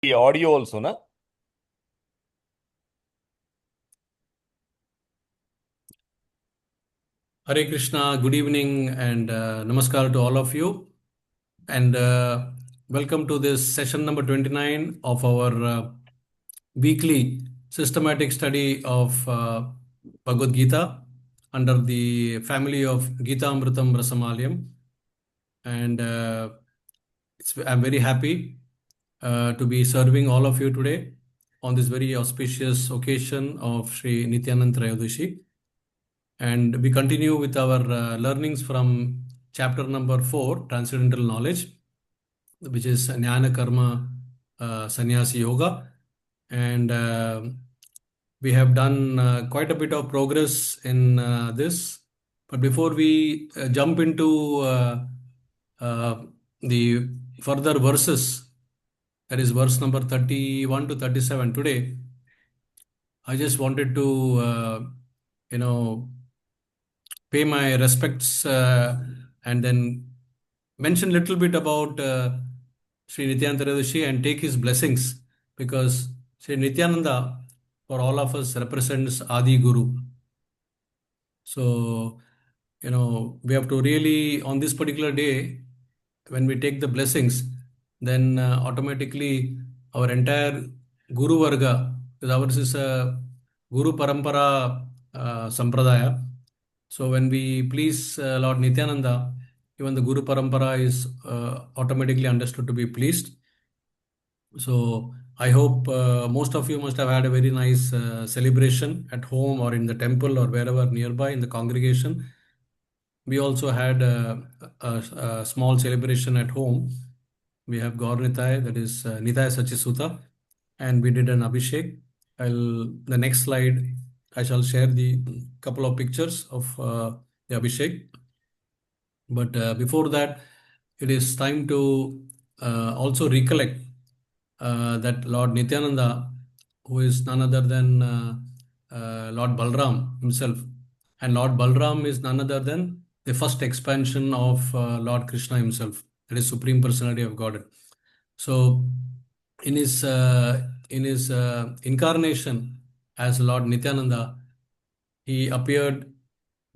The audio also, na? Hare Krishna, good evening, and namaskar to all of you. And welcome to this session number 29 of our weekly systematic study of Bhagavad Gita under the family of Gita Amritam Rasamalayam. And I'm very happy to be serving all of you today on this very auspicious occasion of Sri Nityanand Trayodashi. And we continue with our learnings from chapter number 4, Transcendental Knowledge, which is Jnana Karma Sannyasi Yoga. And we have done quite a bit of progress in this. But before we jump into uh, the further verses, that is verse number 31 to 37 today, I just wanted to, you know, pay my respects and then mention a little bit about Sri Nityananda Rishi and take his blessings, because Sri Nityananda for all of us represents Adi Guru. So, we have to really, on this particular day, when we take the blessings, then automatically our entire Guru Varga, because ours is a Guru Parampara Sampradaya. So when we please Lord Nityananda, even the Guru Parampara is automatically understood to be pleased. So I hope most of you must have had a very nice celebration at home or in the temple or wherever nearby in the congregation. We also had a small celebration at home. We have Gaur Nitai, that is Nitai Sachisuta, and we did an Abhishek. The next slide, I shall share the couple of pictures of the Abhishek. But before that, it is time to also recollect that Lord Nityananda, who is none other than Lord Balram himself, and Lord Balram is none other than the first expansion of Lord Krishna himself, that is Supreme Personality of Godhead. So, in his incarnation as Lord Nityananda, he appeared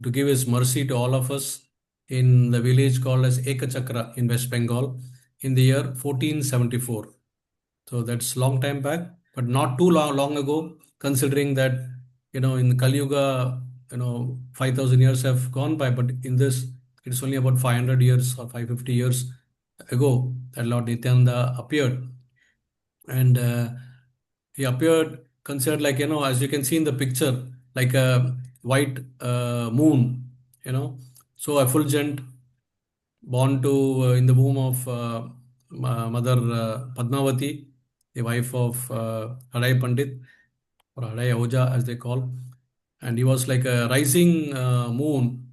to give his mercy to all of us in the village called as Ekachakra in West Bengal in the year 1474. So that's long time back, but not too long ago, considering that, in Kali Yuga, 5,000 years have gone by, but in this, it's only about 500 years or 550 years ago that Lord Nityananda appeared. And he appeared considered like, as you can see in the picture, like a white moon, so effulgent, born to in the womb of Mother Padmavati, the wife of Hadai Pandit or Hadai Oja as they call. And he was like a rising moon,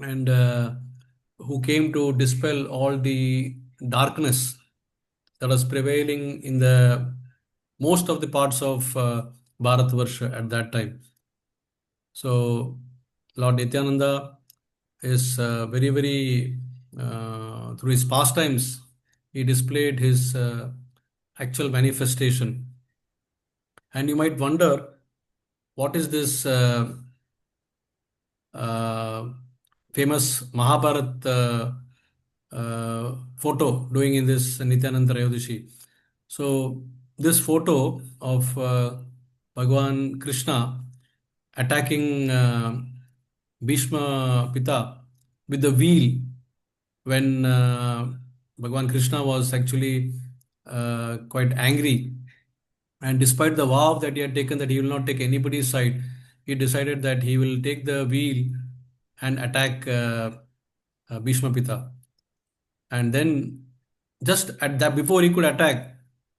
and who came to dispel all the darkness that was prevailing in the most of the parts of Bharatvarsha at that time. So Lord Nityananda is very, very, through his pastimes, he displayed his actual manifestation. And you might wonder, what is this famous Mahabharat photo doing in this Nityananda Trayodashi? So this photo of Bhagwan Krishna attacking Bhishma Pita with the wheel when Bhagwan Krishna was actually quite angry. And despite the vow that he had taken that he will not take anybody's side, he decided that he will take the wheel and attack Bhishma Pita. And then, just at that, before he could attack,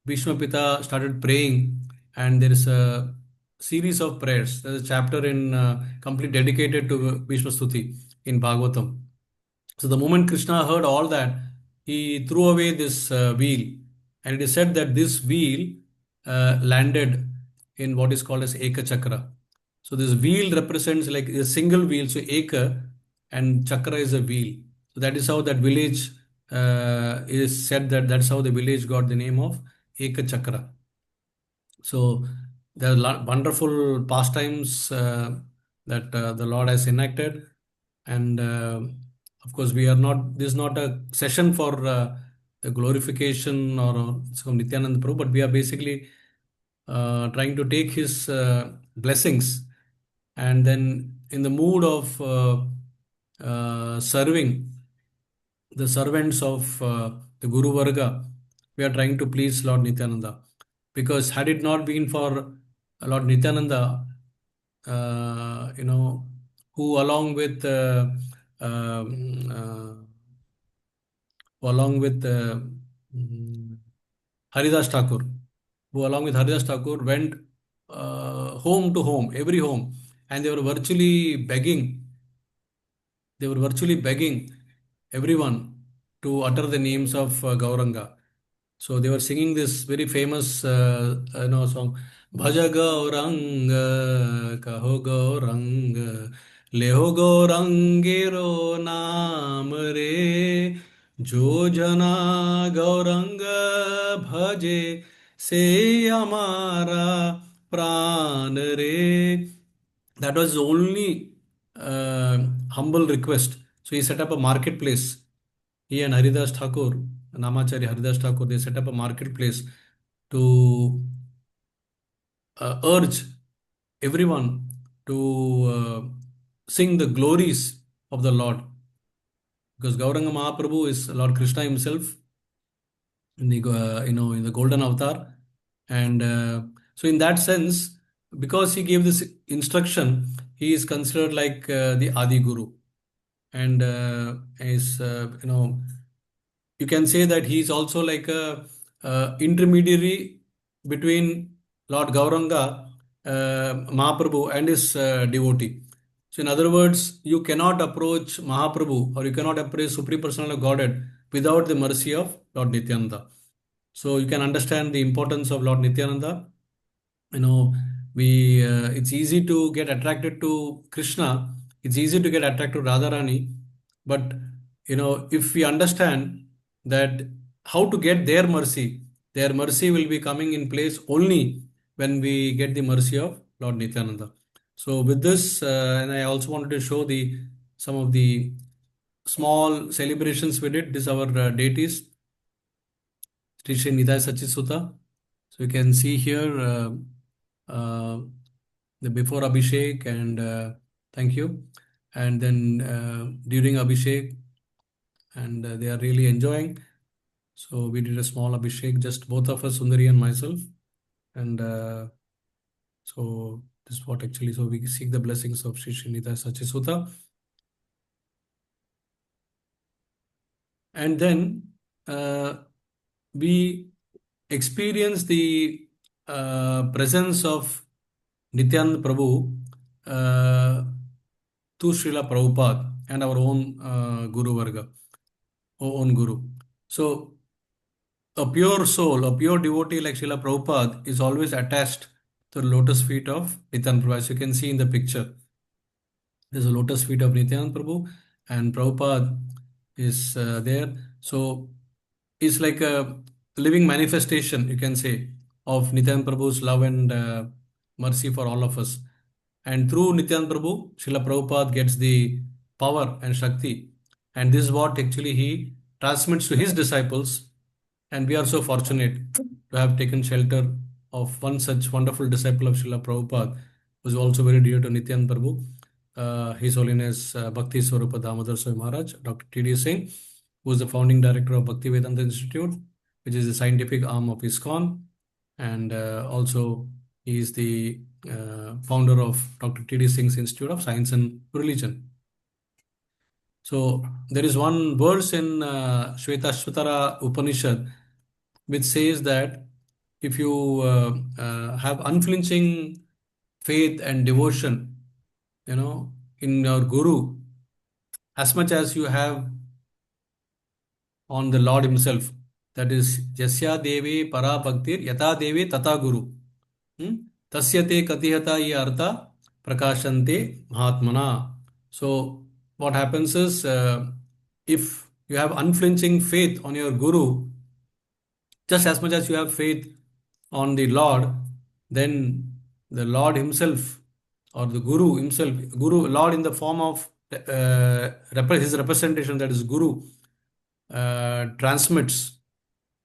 Bhishma Pita started praying, and there is a series of prayers. There's a chapter in complete dedicated to Bhishma Stuti in Bhagavatam. So the moment Krishna heard all that, he threw away this wheel, and it is said that this wheel landed in what is called as Eka Chakra. So this wheel represents like a single wheel. So Eka and Chakra is a wheel. So that is how that village is said, that that's how the village got the name of Eka Chakra. So there are wonderful pastimes that the Lord has enacted, and of course we are not. This is not a session for the glorification or some Nityananda Prabhu, but we are basically trying to take his blessings, and then in the mood of serving the servants of the Guru Varga, we are trying to please Lord Nityananda. Because had it not been for Lord Nityananda, you know, who along with mm, Haridas Thakur, who along with Haridas Thakur went home to home, every home, and they were virtually begging everyone to utter the names of Gauranga. So they were singing this very famous song, Bhaja Gauranga, Kaho Gauranga, Leho Gaurangero Naam Re, Jo Jana Gauranga Bhaje, Se Amara Pran Re. That was the only humble request. So he set up a marketplace. He and Haridas Thakur, Namachari Haridas Thakur, they set up a marketplace to urge everyone to sing the glories of the Lord. Because Gauranga Mahaprabhu is Lord Krishna himself in the in the golden avatar, and so in that sense, because he gave this instruction, he is considered like the Adi Guru, and is you can say that he is also like a intermediary between Lord Gauranga Mahaprabhu and his devotee. So in other words, you cannot approach Mahaprabhu or you cannot approach Supreme Personality of Godhead without the mercy of Lord Nityananda. So you can understand the importance of Lord Nityananda. You know, it's easy to get attracted to Krishna. It's easy to get attracted to Radharani. But if we understand that how to get their mercy will be coming in place only when we get the mercy of Lord Nityananda. So with this, and I also wanted to show some of the small celebrations we did. This our deities, Sri Sri Nidai Sachisuta. So you can see here the before Abhishek and thank you. And then during Abhishek, and they are really enjoying. So we did a small Abhishek, just both of us, Sundari and myself. And so this is what actually, so we seek the blessings of Sri Srinidha Sachisuta. And then we experience the presence of Nityananda Prabhu to Srila Prabhupada and our own Guru Varga, own Guru. So a pure soul, a pure devotee like Srila Prabhupada is always attached to the lotus feet of Nityananda Prabhu. As you can see in the picture, there's a lotus feet of Nityananda Prabhu and Prabhupada is there. So it's like a living manifestation, you can say, of Nityananda Prabhu's love and mercy for all of us. And through Nityananda Prabhu, Srila Prabhupada gets the power and Shakti. And this is what actually he transmits to his disciples. And we are so fortunate to have taken shelter of one such wonderful disciple of Srila Prabhupada, who is also very dear to Nityananda Prabhu. His Holiness Bhakti Swarupa Damodar Swami Maharaj, Dr. T.D. Singh, who is the founding director of Bhakti Vedanta Institute, which is the scientific arm of ISKCON. And also he is the founder of Dr. T.D. Singh's Institute of Science and Religion. So there is one verse in Shvetashvatara Upanishad which says that if you have unflinching faith and devotion, in your Guru, as much as you have on the Lord Himself, that is Jasya Devi Para Bhaktir Yata Devi Tata Guru. Tasyate Katihata Ye Artha Prakashante Mahatmana. So what happens is if you have unflinching faith on your Guru, Just as much as you have faith on the Lord, then the Lord Himself or the Guru Himself, Guru, Lord in the form of His representation, that is Guru, transmits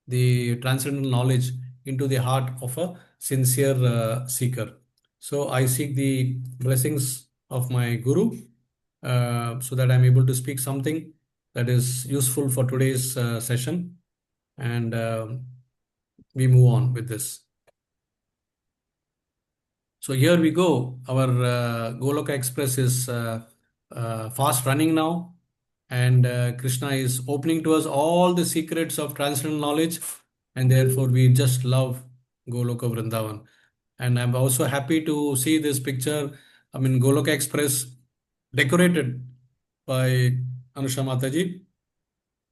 the transcendental knowledge into the heart of a sincere seeker. So I seek the blessings of my Guru so that I'm able to speak something that is useful for today's session. And we move on with this. So here we go. Our Goloka Express is fast running now, and Krishna is opening to us all the secrets of transcendental knowledge, and therefore we just love Goloka Vrindavan. And I'm also happy to see this picture. I mean, Goloka Express decorated by Anusha Mataji,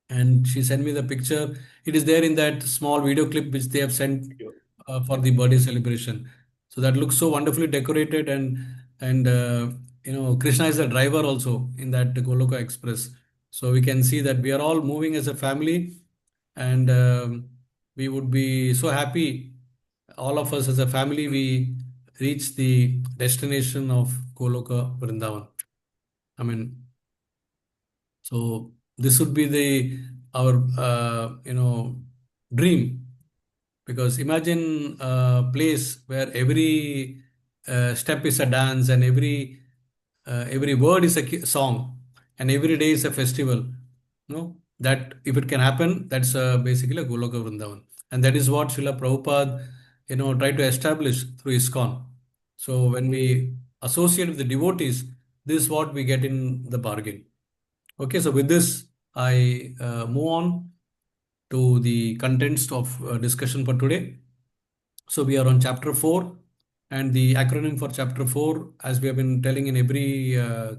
and she sent me the picture. It is there in that small video clip which they have sent for the birthday celebration. So that looks so wonderfully decorated, and Krishna is the driver also in that Goloka Express. So we can see that we are all moving as a family, and we would be so happy, all of us as a family, we reach the destination of Goloka Vrindavan. I mean, so this would be the our dream, because imagine a place where every step is a dance, and every word is a song, and every day is a festival. No, that if it can happen, that's basically a Goloka Vrindavan, and that is what Srila Prabhupada tried to establish through ISKCON. So when we associate with the devotees, this is what we get in the bargain. Okay, so with this, I move on to the contents of discussion for today. So we are on chapter 4, and the acronym for chapter 4, as we have been telling in every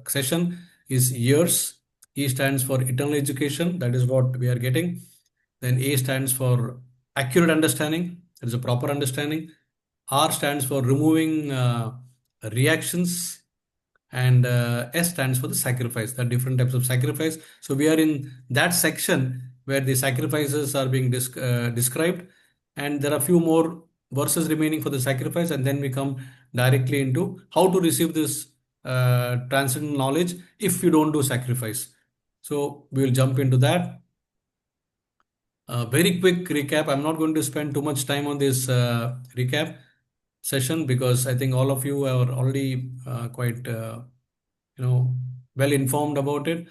session, is years. E stands for eternal education, that is what we are getting. Then A stands for accurate understanding, that is a proper understanding. R stands for removing reactions, and S stands for the sacrifice. There are different types of sacrifice. So we are in that section where the sacrifices are being described, and there are a few more verses remaining for the sacrifice, and then we come directly into how to receive this transcendental knowledge if you don't do sacrifice. So we will jump into that. Very quick recap. I'm not going to spend too much time on this recap session, because I think all of you are already quite well informed about it.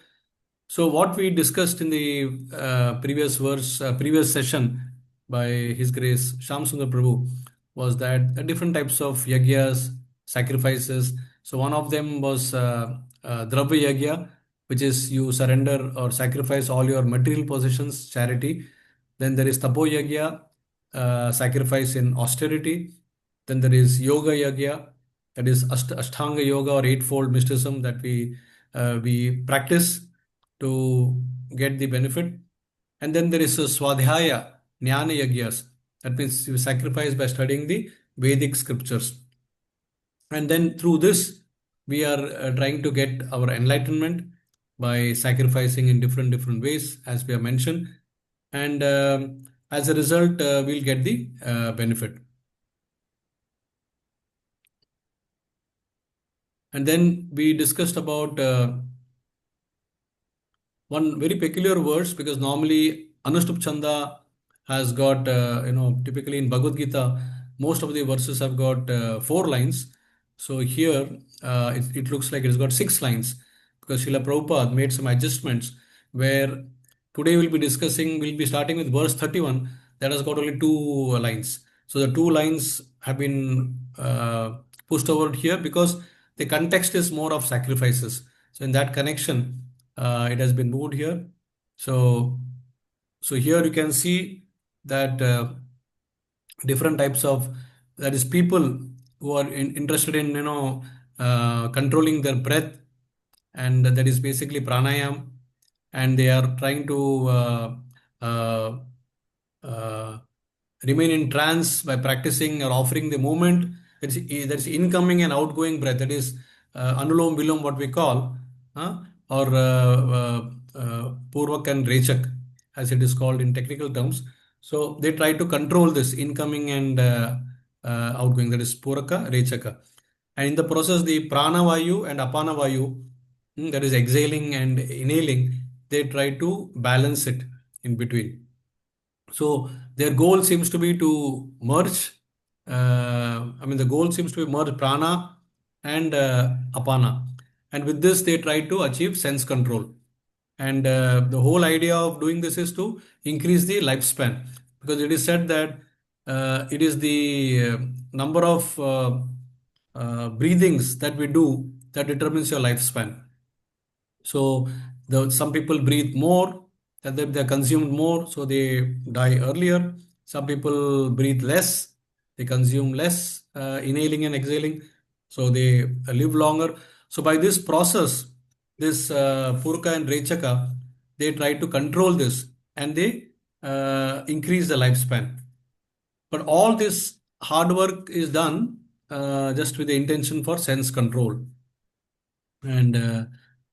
So what we discussed in the previous session by His Grace Shyam Sundar Prabhu was that different types of yagyas, sacrifices. So one of them was Dravya Yagya, which is you surrender or sacrifice all your material possessions, charity. Then there is Tapo Yagya, sacrifice in austerity. Then there is Yoga Yagya, that is Ashtanga Yoga or eightfold mysticism that we practice to get the benefit. And then there is a Swadhyaya, Jnana Yagyas. That means you sacrifice by studying the Vedic scriptures. And then through this, we are trying to get our enlightenment by sacrificing in different ways, as we have mentioned. And as a result, we'll get the benefit. And then we discussed about one very peculiar verse, because normally Anushtup Chanda has got, typically in Bhagavad Gita, most of the verses have got 4 lines. So here it looks like it's got 6 lines, because Srila Prabhupada made some adjustments where today we'll be starting with verse 31, that has got only 2 lines. So the 2 lines have been pushed over here because the context is more of sacrifices. So in that connection, it has been moved here. So here you can see that different types of, that is, people who are interested in controlling their breath, and that is basically pranayam, and they are trying to uh, uh, remain in trance by practicing or offering the movement. That's incoming and outgoing breath. That is anulom vilom, what we call, or purvak and rechak, as it is called in technical terms. So they try to control this incoming and outgoing, that is Puraka, Rechaka. And in the process, the Prana Vayu and Apana Vayu, that is exhaling and inhaling, they try to balance it in between. So their goal seems to be to merge. The goal seems to be merge prana and apana, and with this they try to achieve sense control. And the whole idea of doing this is to increase the lifespan, because it is said that it is the number of breathings that we do that determines your lifespan. So some people breathe more, and then they consume more, so they die earlier. Some people breathe less, they consume less, inhaling and exhaling, so they live longer. So by this process, this Purka and Rechaka, they try to control this, and they increase the lifespan. But all this hard work is done just with the intention for sense control. And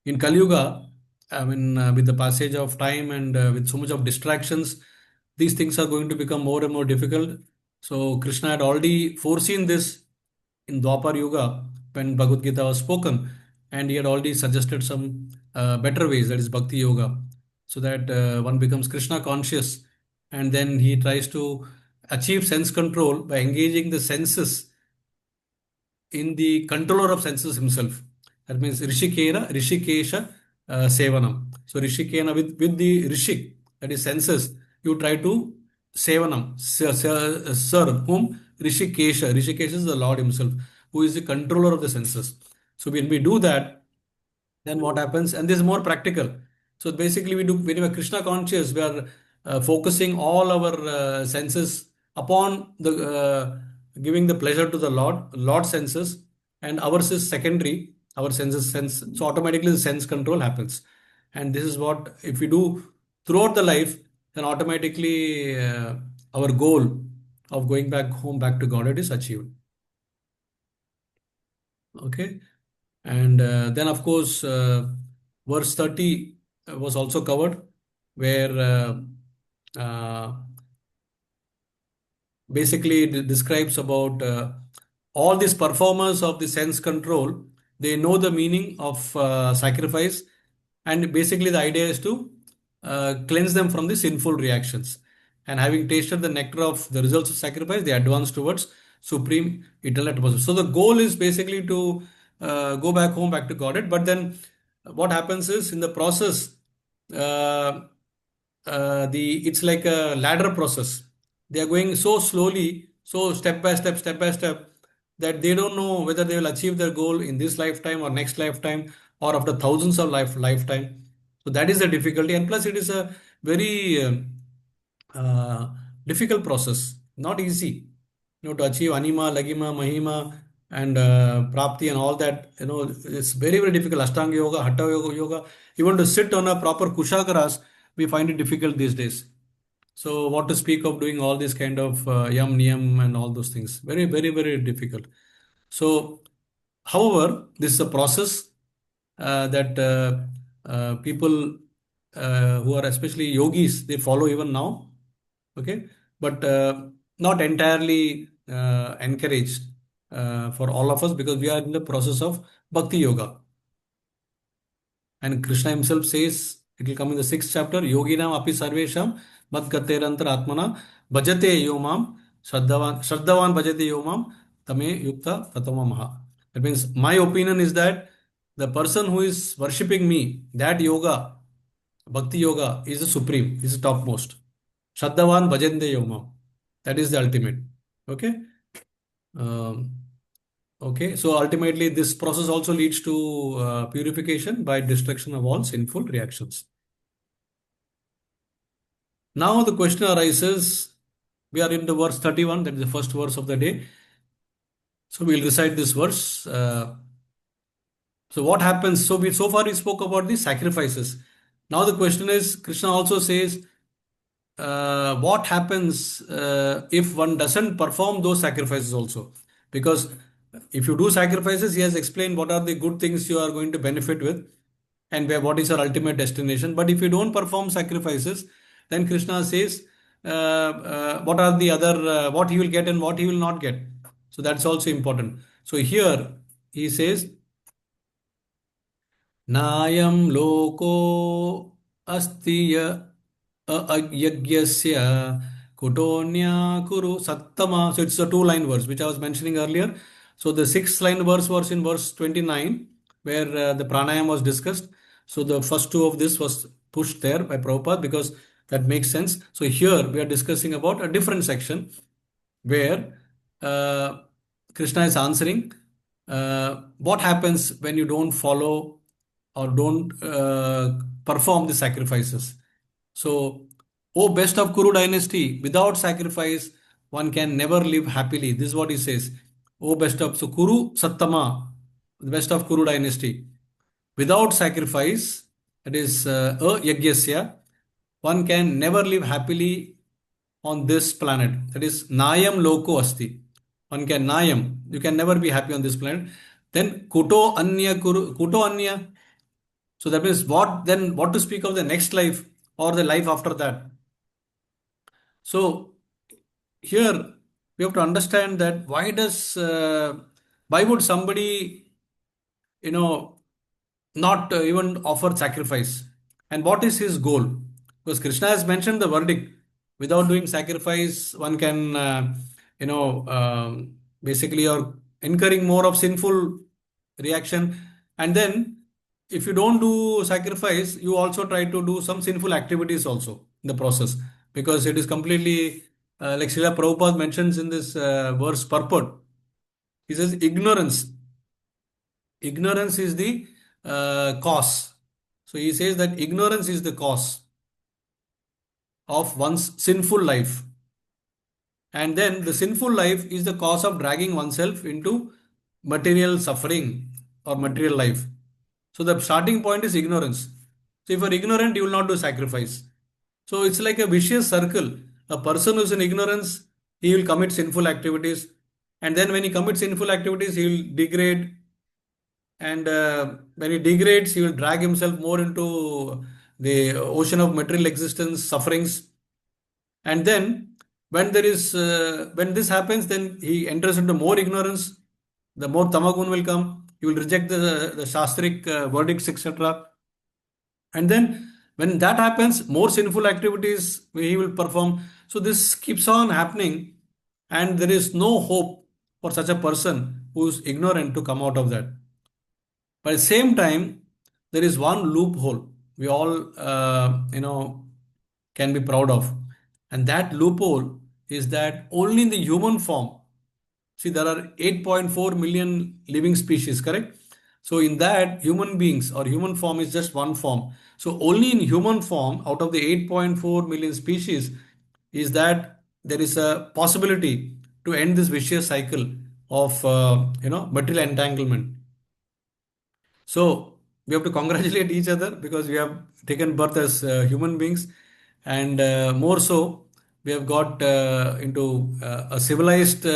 in Kali Yuga, with the passage of time and with so much of distractions, these things are going to become more and more difficult. So Krishna had already foreseen this in Dwapar Yuga when Bhagavad Gita was spoken, and he had already suggested some better ways, that is Bhakti Yoga, so that one becomes Krishna conscious, and then he tries to achieve sense control by engaging the senses in the controller of senses himself. That means Rishikesha Sevanam. So Rishikena with the Rishik, that is senses, you try to Sevanam, serve whom? Rishikesha. Rishikesha is the Lord himself, who is the controller of the senses. So when we do that, then what happens? And this is more practical. So basically, we do, when we are Krishna conscious, we are focusing all our senses upon the giving the pleasure to the Lord senses, and ours is secondary. Our senses sense, so automatically the sense control happens. And this is what, if we do throughout the life, then automatically our goal of going back home, back to Godhead is achieved. Okay. And then, of course, verse 30 was also covered, where basically it describes about all these performers of the sense control. They know the meaning of sacrifice, and basically the idea is to cleanse them from the sinful reactions. And having tasted the nectar of the results of sacrifice, they advance towards supreme eternal atmosphere. So the goal is basically to go back home, back to Godhead. But then what happens is, in the process, uh, it's like a ladder process. They are going so slowly, so step by step, that they don't know whether they will achieve their goal in this lifetime or next lifetime, or after thousands of lifetime. So that is the difficulty, and plus it is a very uh, difficult process, not easy. To achieve anima, lagima, mahima, and prapti and all that. It's very very difficult. Ashtanga yoga, hatha yoga. Even to sit on a proper kushakaras, we find it difficult these days. So what to speak of doing all this kind of yam niyam and all those things? Very very very difficult. So, however, this is a process that people who are especially yogis, they follow even now. Okay, but not entirely encouraged for all of us, because we are in the process of bhakti yoga. And Krishna himself says, it will come in the 6th chapter, Yoginam api sarvesham mad gaterantar atmana bhajate yomam shraddhavan bhajate yomam tame yukta pratama maha. That means my opinion is that the person who is worshipping me, that yoga, bhakti yoga, is the supreme, is the topmost. Shraddhavan bhajante yomam. That is the ultimate. Okay. Um, Okay, so ultimately, this process also leads to purification by destruction of all sinful reactions. Now, the question arises, we are in the verse 31, that is the first verse of the day. So, we'll recite this verse. So, what happens? So far we spoke about the sacrifices. Now, the question is, Krishna also says, what happens if one doesn't perform those sacrifices also? Because if you do sacrifices, he has explained what are the good things you are going to benefit with, and what is your ultimate destination. But if you don't perform sacrifices, then Krishna says what are the other, what he will get and what he will not get. So that's also important. So here he says, Nayam loko astiya yagyasya kutonya kuru sattama. So it's a two-line verse which I was mentioning earlier. So the sixth line verse was in verse 29 where the pranayam was discussed. So the first two of this was pushed there by Prabhupada because that makes sense. So here we are discussing about a different section where uh, Krishna is answering what happens when you don't follow or don't perform the sacrifices. So, O best of Kuru dynasty, without sacrifice, one can never live happily. This is what he says. O best of, so Kuru Sattama, the best of Kuru dynasty. Without sacrifice, that is a yagyasya, one can never live happily on this planet. That is Nayam Loko Asti. One can Nayam. You can never be happy on this planet. Then Kuto Anya Kuru Kuto Anya. So that means what then what to speak of the next life or the life after that. So here we have to understand that why would somebody you know not even offer sacrifice, and what is his goal? Because Krishna has mentioned the verdict: without doing sacrifice one can basically you're incurring more of sinful reaction, and then if you don't do sacrifice you also try to do some sinful activities also in the process, because it is completely like Srila Prabhupada mentions in this verse purport. He says ignorance is the cause. So he says that ignorance is the cause of one's sinful life. And then the sinful life is the cause of dragging oneself into material suffering or material life. So the starting point is ignorance. So if you're ignorant, you will not do sacrifice. So it's like a vicious circle. A person who's in ignorance, he will commit sinful activities. And then when he commits sinful activities, he will degrade, and when he degrades he will drag himself more into the ocean of material existence sufferings, and then when this happens then he enters into more ignorance, the more tamagun will come, he will reject the shastric verdicts, etc. And then when that happens more sinful activities he will perform. So this keeps on happening, and there is no hope for such a person who is ignorant to come out of that. But at the same time, there is one loophole we all, can be proud of. And that loophole is that only in the human form, see, there are 8.4 million living species, correct? So in that, human beings or human form is just one form. So only in human form, out of the 8.4 million species, is that there is a possibility to end this vicious cycle of, material entanglement. So we have to congratulate each other because we have taken birth as human beings, and more so, we have got into a civilized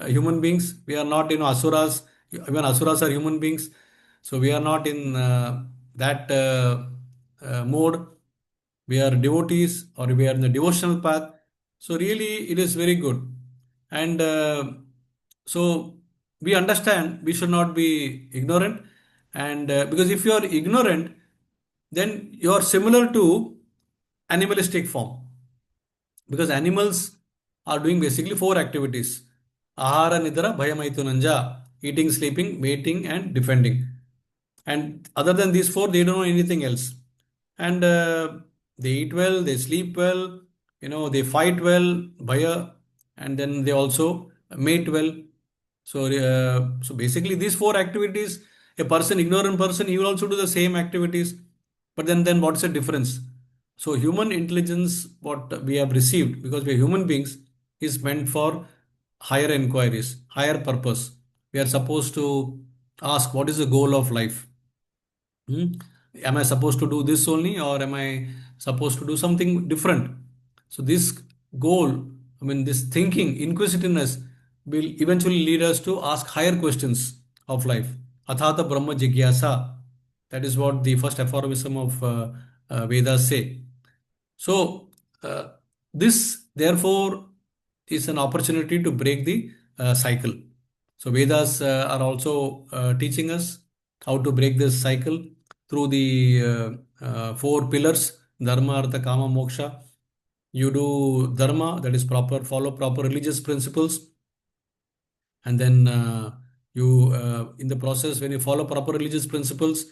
human beings. We are not, asuras. Even asuras are human beings, so we are not in that mode. We are devotees, or we are in the devotional path. So really, it is very good, and so we understand we should not be ignorant, and because if you are ignorant, then you are similar to animalistic form, because animals are doing basically four activities: ahara nidra bhayamaitunanja, eating, sleeping, mating, and defending. And other than these four they don't know anything else. And they eat well, they sleep well, they fight well, bhaya, and then they also mate well. So basically these four activities, a person, ignorant person, he will also do the same activities. But then what's the difference? So human intelligence, what we have received, because we are human beings, is meant for higher inquiries, higher purpose. We are supposed to ask what is the goal of life. Hmm? Am I supposed to do this only, or am I supposed to do something different? So this goal, this thinking, inquisitiveness will eventually lead us to ask higher questions of life. Athata Brahma Jigyasa. That is what the first aphorism of Vedas say. So, This, therefore, is an opportunity to break the cycle. So Vedas are also teaching us how to break this cycle through the four pillars: dharma, artha, kama, moksha. You do dharma, that is proper, follow proper religious principles, and then you in the process, when you follow proper religious principles,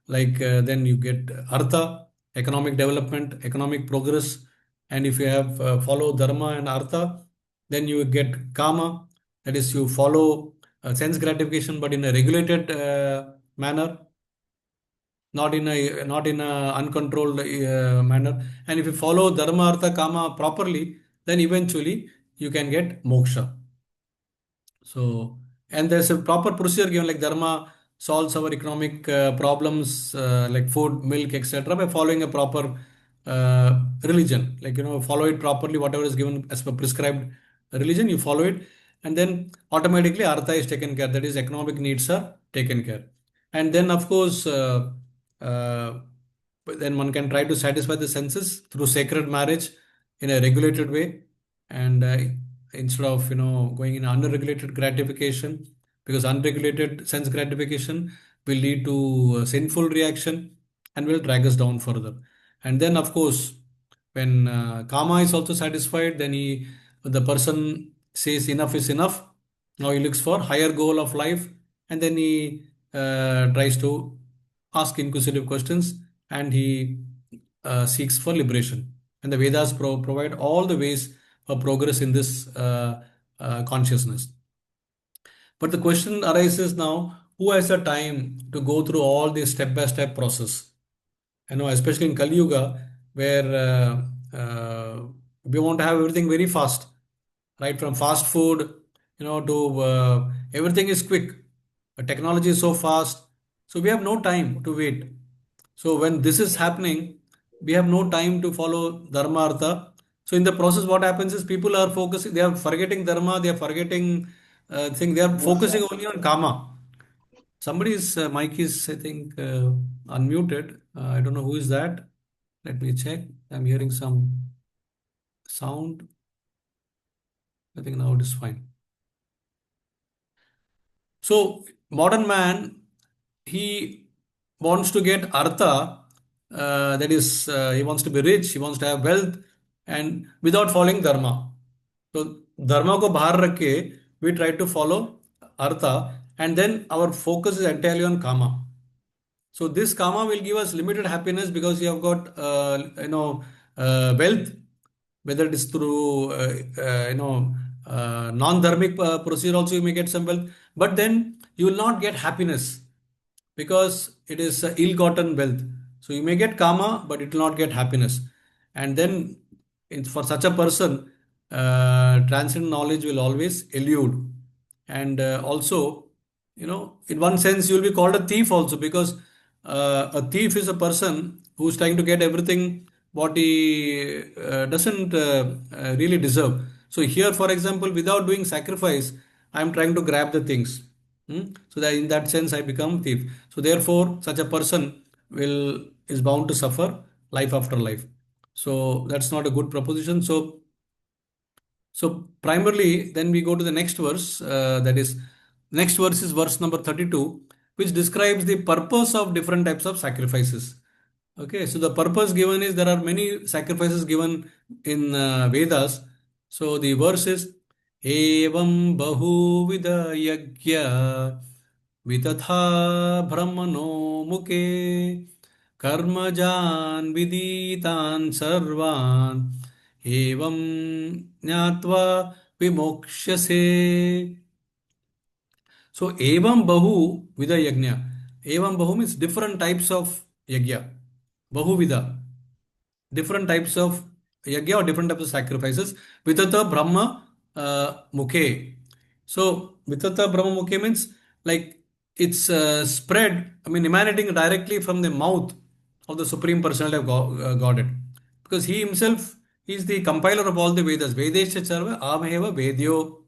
like then you get artha, economic development, economic progress. And if you have follow dharma and artha, then you get kama, that is you follow sense gratification but in a regulated manner, not in a uncontrolled manner. And if you follow dharma, artha, kama properly, then eventually you can get moksha. So, and there's a proper procedure given, like dharma solves our economic problems, like food, milk, etc., by following a proper religion. Like, follow it properly, whatever is given as per prescribed religion, you follow it, and then automatically artha is taken care. That is, economic needs are taken care. And then, of course, uh, then one can try to satisfy the senses through sacred marriage in a regulated way, and instead of going in unregulated gratification, because unregulated sense gratification will lead to sinful reaction and will drag us down further. And then, of course, when kama is also satisfied, then the person says enough is enough. Now he looks for higher goal of life, and then he tries to ask inquisitive questions, and he seeks for liberation. And the Vedas provide all the ways for progress in this consciousness. But the question arises now, who has the time to go through all this step by step process? Especially in Kali Yuga, where we want to have everything very fast, right? From fast food, to everything is quick. Technology is so fast, so we have no time to wait. So when this is happening, we have no time to follow dharma, artha. So in the process, what happens is people are focusing, they are forgetting dharma, they are forgetting thing, they are focusing only on kama. Somebody's mic is, I think, unmuted. I don't know who is that. Let me check. I'm hearing some sound. I think now it is fine. So modern man, he wants to get artha. That is, he wants to be rich. He wants to have wealth, and without following dharma. So dharma ko bahar rakh ke, we try to follow artha, and then our focus is entirely on kama. So this karma will give us limited happiness because you have got wealth, whether it is through non-dharmic procedure also you may get some wealth, but then you will not get happiness because it is ill-gotten wealth. So you may get karma, but it will not get happiness. And then for such a person, transcendent knowledge will always elude. And also, in one sense, you will be called a thief also, because a thief is a person who's trying to get everything what he doesn't really deserve. So here, for example, without doing sacrifice, I am trying to grab the things. So that in that sense, I become thief. So therefore, such a person is bound to suffer life after life. So that's not a good proposition. So primarily, then we go to the next verse. That is, next verse is verse number 32, which describes the purpose of different types of sacrifices. Okay, so the purpose given is there are many sacrifices given in Vedas. So the verse is Evam Bahu Vida Yagya Vitatha Brahmano Muke Karmajan Viditan Sarvan Evam Nyatva Vimokshase. So Evam Bahu Vida Yagnya. Evam Bahu means different types of yagya. Bahuvida, different types of yagya or different types of sacrifices. Vitata Brahma Mukhe. So Vitata Brahma Mukhe means like it's spread, emanating directly from the mouth of the Supreme Personality of Godhead. Because he himself is the compiler of all the Vedas. Vedesha Charva Amaheva Vedyo.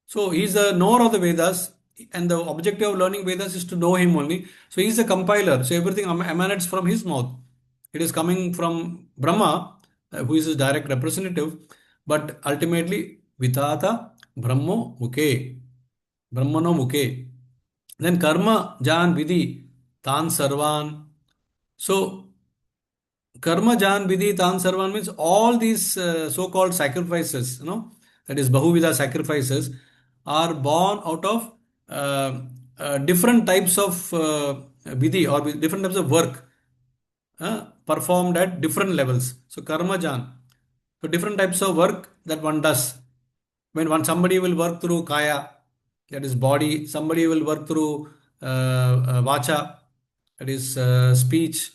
So he's the knower of the Vedas, and the objective of learning Vedas is to know him only. So he's the compiler. So everything emanates from his mouth. It is coming from Brahma, who is his direct representative, but ultimately Vitata Brahmo Mukhe, Brahmano Mukhe. Then Karma Jan Vidhi Tan Sarvan. So Karma Jan Vidhi Tan Sarvan means all these so-called sacrifices, that is Bahuvida sacrifices, are born out of different types of vidhi or different types of work performed at different levels. So karma jan. So different types of work that one does. When one somebody will work through kaya, that is body. Somebody will work through vacha, that is speech.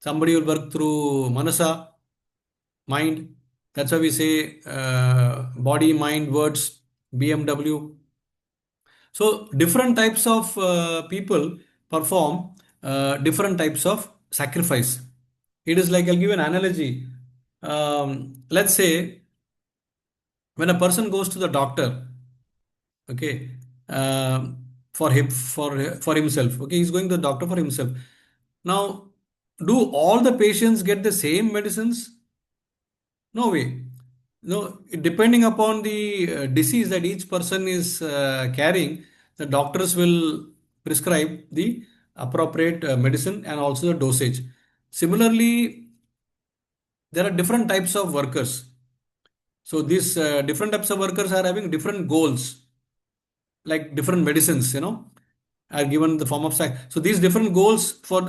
Somebody will work through manasa, mind. That's why we say body, mind, words, BMW. So different types of people perform different types of sacrifice. It is like, I'll give you an analogy. Let's say when a person goes to the doctor, okay, for himself, okay, he's going to the doctor for himself. Now, do all the patients get the same medicines? No way. No, depending upon the disease that each person is carrying, the doctors will prescribe the appropriate medicine and also the dosage. Similarly, there are different types of workers. So these different types of workers are having different goals, like different medicines, are given in the form of so these different goals for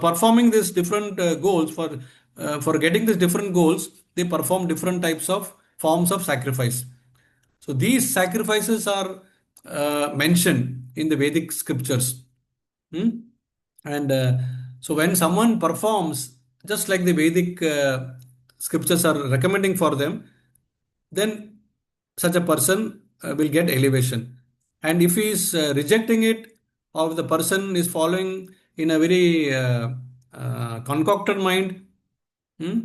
performing these different goals for getting these different goals, they perform different types of forms of sacrifice. So these sacrifices are mentioned in the Vedic scriptures. Hmm? And so when someone performs just like the Vedic scriptures are recommending for them, then such a person will get elevation. And if he is rejecting it, or the person is following in a very concocted mind, hmm,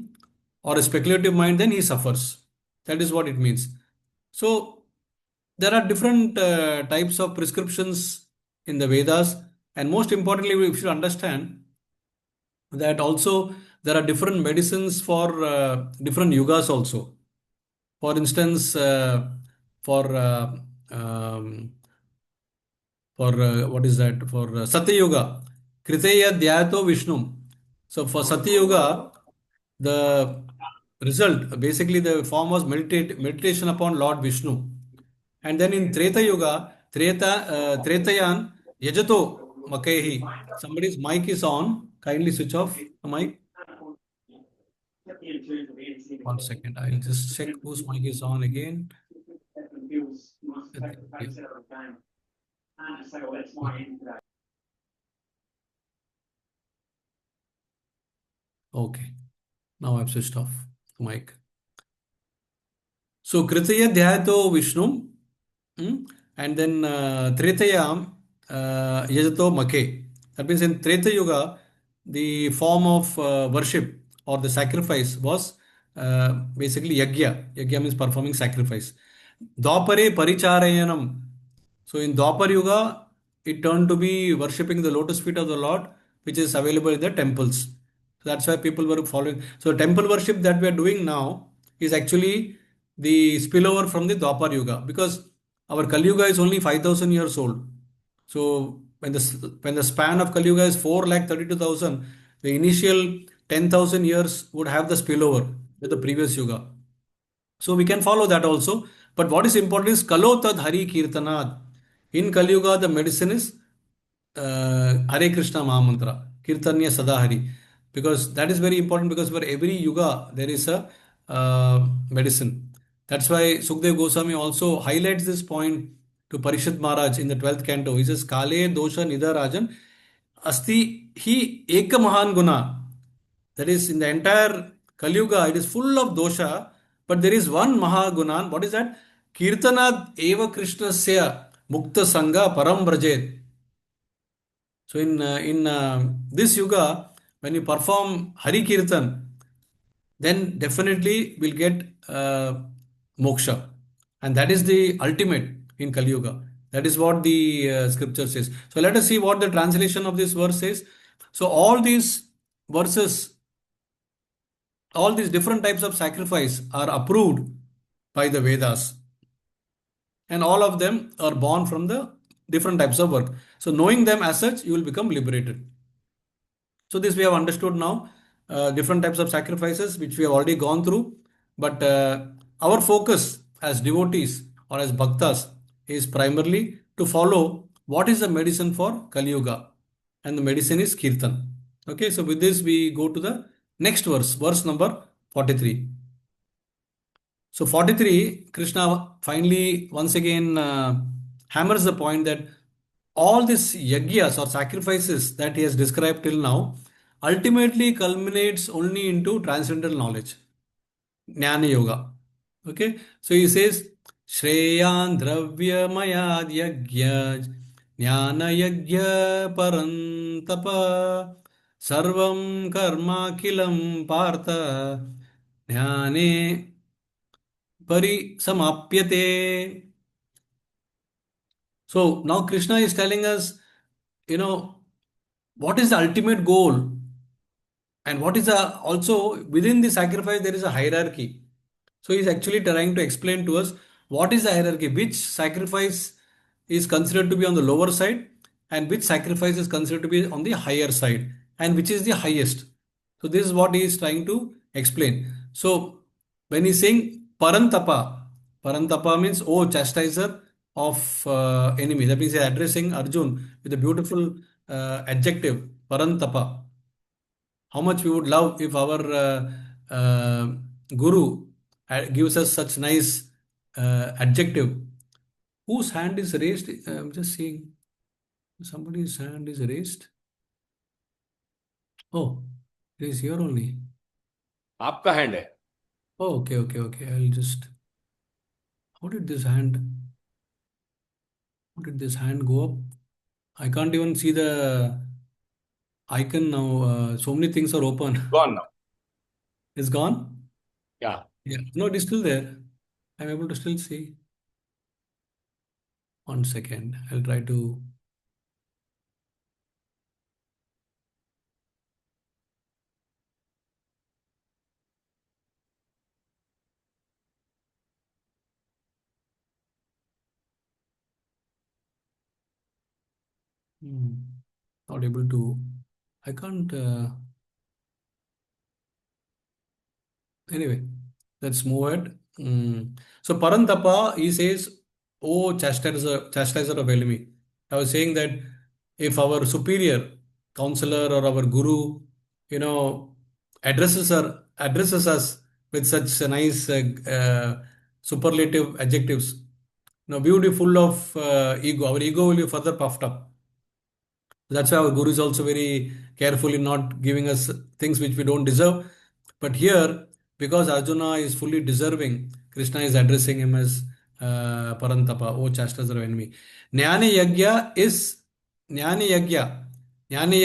or a speculative mind, then he suffers. That is what it means. So there are different types of prescriptions in the Vedas, and most importantly, we should understand that also there are different medicines for different yugas also. For instance, for um, what is that? For Satya Yuga, Kriteya Dhyato Vishnu. So for Satya Yuga, the result, basically the form was meditation upon Lord Vishnu. And then in Treta Yuga, Tretayan Yajato Makehi. Somebody's mic is on. Kindly switch off the mic. 1 second. I'll just check whose mic is on again. Yeah. Okay. Now I've switched off the mic. So Kritaya Dhyato Vishnu, and then Tretayam Yajato Make. That means in Treta Yuga, the form of worship or the sacrifice was basically Yagya. Yagya means performing sacrifice. Dwapare Paricharayanam. So in Dwapar Yuga, it turned to be worshipping the lotus feet of the Lord, which is available in the temples. So that's why people were following. So temple worship that we are doing now is actually the spillover from the Dwapar Yuga, because our Kali Yuga is only 5,000 years old. So when the span of Kali Yuga is 4,32,000, the initial 10,000 years would have the spillover with the previous Yuga. So we can follow that also. But what is important is Kalo Tad Hari Kirtanad. In Kali Yuga, the medicine is Hare Krishna Mahamantra, Kirtanya Sadahari. Because that is very important, because for every Yuga there is a medicine. That's why Sukhdev Goswami also highlights this point to Parishad Maharaj in the 12th canto. He says, Kale Dosha Nidha Rajan Asti Hi Eka Mahan Guna. That is, in the entire Kali Yuga, it is full of dosha, but there is one Mahagunan. What is that? Kirtanad Eva Krishnasya Mukta Sangha Param Brajet. So in this Yuga, when you perform Hari Kirtan, then definitely will get moksha. And that is the ultimate in Kali Yuga. That is what the scripture says. So let us see what the translation of this verse says. So all these verses all these different types of sacrifice are approved by the Vedas, and all of them are born from the different types of work. So knowing them as such, you will become liberated. So this we have understood now, different types of sacrifices which we have already gone through. But our focus as devotees or as bhaktas is primarily to follow what is the medicine for Kali Yuga, and the medicine is Kirtan. Okay, so with this we go to the next verse, verse number 43. So 43, Krishna finally once again hammers the point that all these yagyas or sacrifices that he has described till now ultimately culminates only into transcendental knowledge, Jnana Yoga. Okay, so he says, Shreyan Dravya Mayad Yagya Jnana Yagya Parantapa Sarvam Karma Kilam Partha Jnane Parisamapyate. So now Krishna is telling us, you know, what is the ultimate goal, and what is the also within the sacrifice there is a hierarchy. So he's actually trying to explain to us what is the hierarchy, which sacrifice is considered to be on the lower side, and which sacrifice is considered to be on the higher side, and which is the highest. So this is what he is trying to explain. So when he's saying parantapa, parantapa means oh chastiser of enemy. That means he's addressing Arjun with a beautiful adjective parantapa. How much we would love if our guru gives us such nice adjective. Whose hand is raised? I'm just seeing somebody's hand is raised. Oh, it is here only. आपका hand है. Oh, okay, okay, okay. I'll just. How did this hand? How did this hand go up? I can't even see the icon now. So many things are open. Gone now. It's gone? Yeah. Yeah. No, it is still there. I'm able to still see. 1 second. I'll try to. Not able to. I can't. Anyway, let's move ahead. So Parantapa, he says, "Oh, chastiser of enemy." I was saying that if our superior counselor or our guru, you know, addresses us with such a nice superlative adjectives, we would be full of ego. Our ego will be further puffed up. That's why our Guru is also very careful in not giving us things which we don't deserve. But here, because Arjuna is fully deserving, Krishna is addressing him as Parantapa, oh chastiser of enemy. Jnana Yagya is Jnana Yagya. Jnana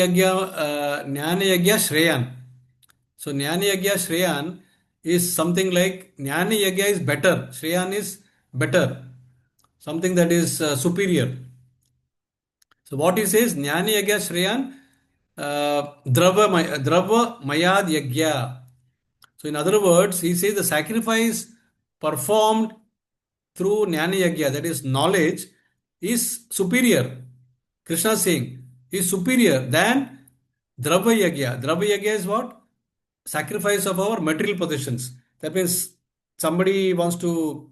Yagya Shreyan. So Jnana Yagya Shreyan is something like Jnana Yagya is better. Shreyan is better. Something that is superior. So what he says, Jnani Yagya Shreyan, Drava Mayad Yagya. So in other words, he says the sacrifice performed through Jnani Yagya, that is knowledge, is superior. Krishna is saying, is superior than Drava Yagya. Drava Yagya is what? Sacrifice of our material possessions. That means somebody wants to,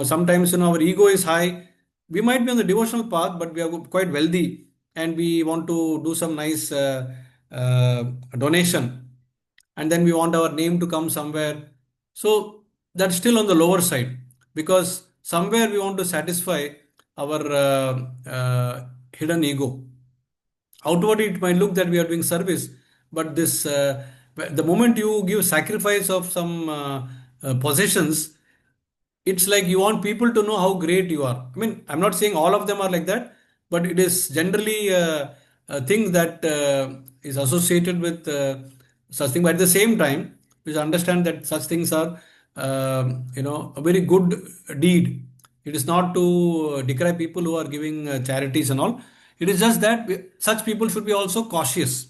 sometimes our ego is high. We might be on the devotional path, but we are quite wealthy and we want to do some nice donation, and then we want our name to come somewhere. So that's still on the lower side, because somewhere we want to satisfy our hidden ego. Outwardly, it might look that we are doing service, but this the moment you give sacrifice of some possessions, it's like you want people to know how great you are. I mean, I'm not saying all of them are like that, but it is generally a thing that is associated with such thing. But at the same time, we should understand that such things are, a very good deed. It is not to decry people who are giving charities and all. It is just that such people should be also cautious.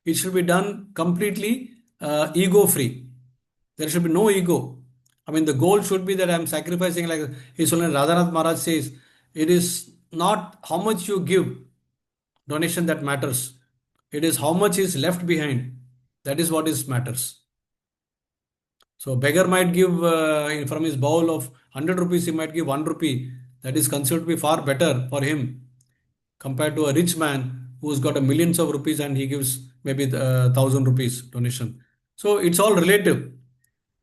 It should be done completely ego free. There should be no ego. I mean, the goal should be that I'm sacrificing, like His Holiness Radhanath Maharaj says, it is not how much you give donation that matters. It is how much is left behind. That is what is matters. So beggar might give from his bowl of 100 rupees, he might give 1 rupee. That is considered to be far better for him compared to a rich man who's got a millions of rupees and he gives maybe 1,000 rupees donation. So it's all relative.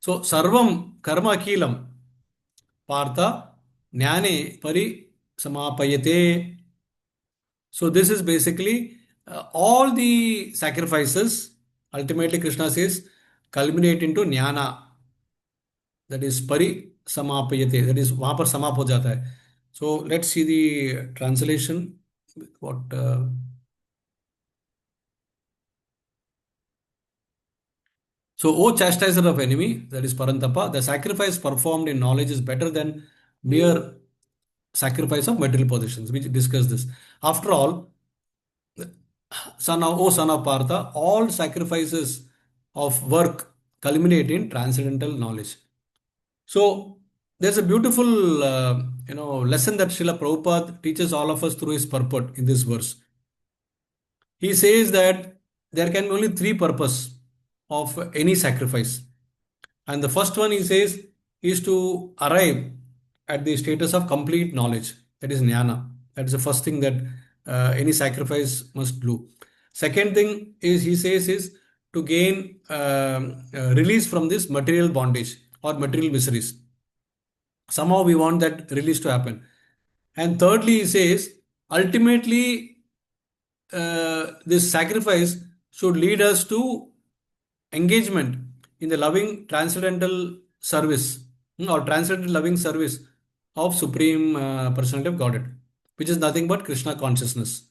So sarvam karma akilam partha jnane pari samapayate. So this is basically all the sacrifices. Ultimately, Krishna says culminate into jnana. That is pari samapayate. That is वहाँ पर समाप हो जाता है. So let's see the translation. What? So, O chastiser of enemy, that is Parantapa, the sacrifice performed in knowledge is better than mere sacrifice of material possessions. We discussed this. After all, son of Partha, all sacrifices of work culminate in transcendental knowledge. So, there's a beautiful, lesson that Srila Prabhupada teaches all of us through his purport in this verse. He says that there can be only three purposes of any sacrifice. And the first one he says is to arrive at the status of complete knowledge. That is jnana. That is the first thing that any sacrifice must do. Second thing is he says is to gain release from this material bondage or material miseries. Somehow we want that release to happen. And thirdly, he says ultimately this sacrifice should lead us to engagement in the loving transcendental service or transcendental loving service of Supreme Personality of Godhead, which is nothing but Krishna consciousness.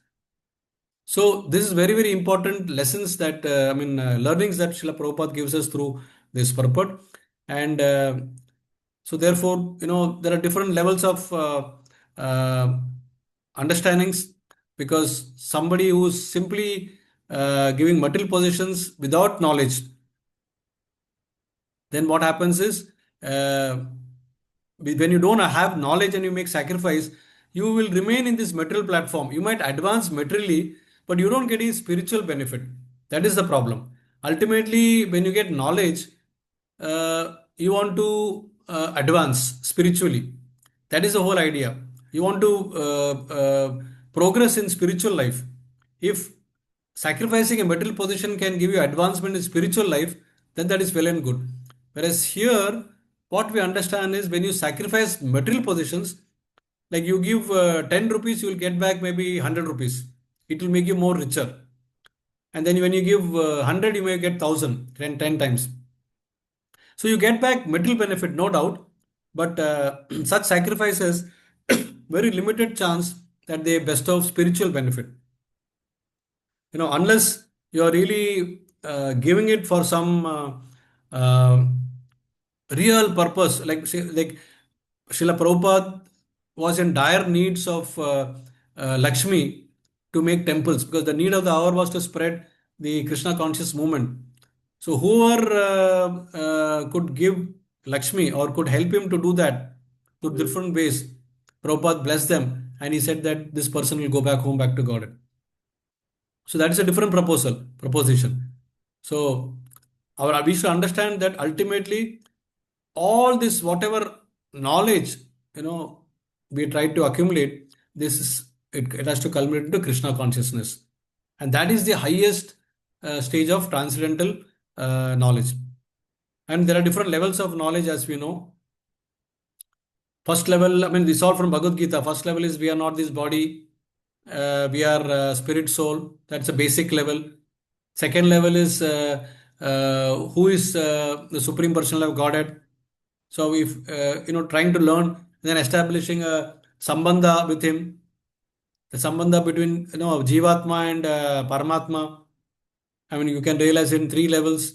So this is very, very important lessons that, learnings that Srila Prabhupada gives us through this purport. And so therefore, there are different levels of understandings, because somebody who's simply giving material possessions without knowledge, then what happens is when you don't have knowledge and you make sacrifice, you will remain in this material platform. You might advance materially, but you don't get any spiritual benefit. That is the problem. Ultimately, when you get knowledge, you want to advance spiritually. That is the whole idea. You want to progress in spiritual life. If sacrificing a material position can give you advancement in spiritual life, then that is well and good. Whereas here, what we understand is when you sacrifice material positions, like you give 10 rupees, you will get back maybe 100 rupees. It will make you more richer. And then when you give 100, you may get 1,000, 10 times. So you get back material benefit, no doubt. But such sacrifices, very limited chance that they bestow spiritual benefit. Unless you are really giving it for some real purpose, like Srila Prabhupada was in dire needs of Lakshmi to make temples, because the need of the hour was to spread the Krishna conscious movement. So whoever could give Lakshmi or could help him to do that to different ways, Prabhupada blessed them, and he said that this person will go back home, back to God. So that is a different proposition. So we should understand that ultimately all this, whatever knowledge, we try to accumulate, it has to culminate into Krishna consciousness. And that is the highest stage of transcendental knowledge. And there are different levels of knowledge, as we know. First level, this is all from Bhagavad Gita. First level is we are not this body. We are spirit, soul. That's a basic level. Second level is who is the Supreme Personality of Godhead. So if trying to learn, then establishing a sambandha with him, the sambandha between Jivatma and Paramatma. You can realize in three levels.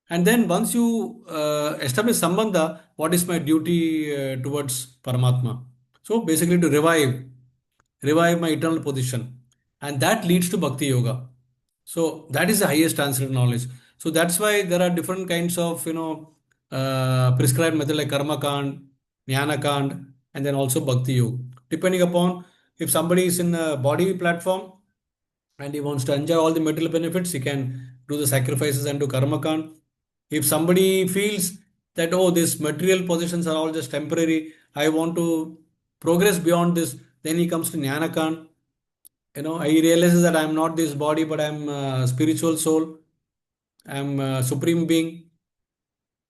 And then once you establish sambandha, what is my duty towards Paramatma? So basically to revive my eternal position. And that leads to Bhakti Yoga. So that is the highest transcendental knowledge. So that's why there are different kinds of, prescribed method like karma kand, jnana kand, and then also bhakti yoga. Depending upon if somebody is in a body platform and he wants to enjoy all the material benefits, he can do the sacrifices and do karma kand. If somebody feels that, oh, these material possessions are all just temporary, I want to progress beyond this, then he comes to jnana kand. He realizes that I'm not this body, but I'm a spiritual soul. I'm a supreme being,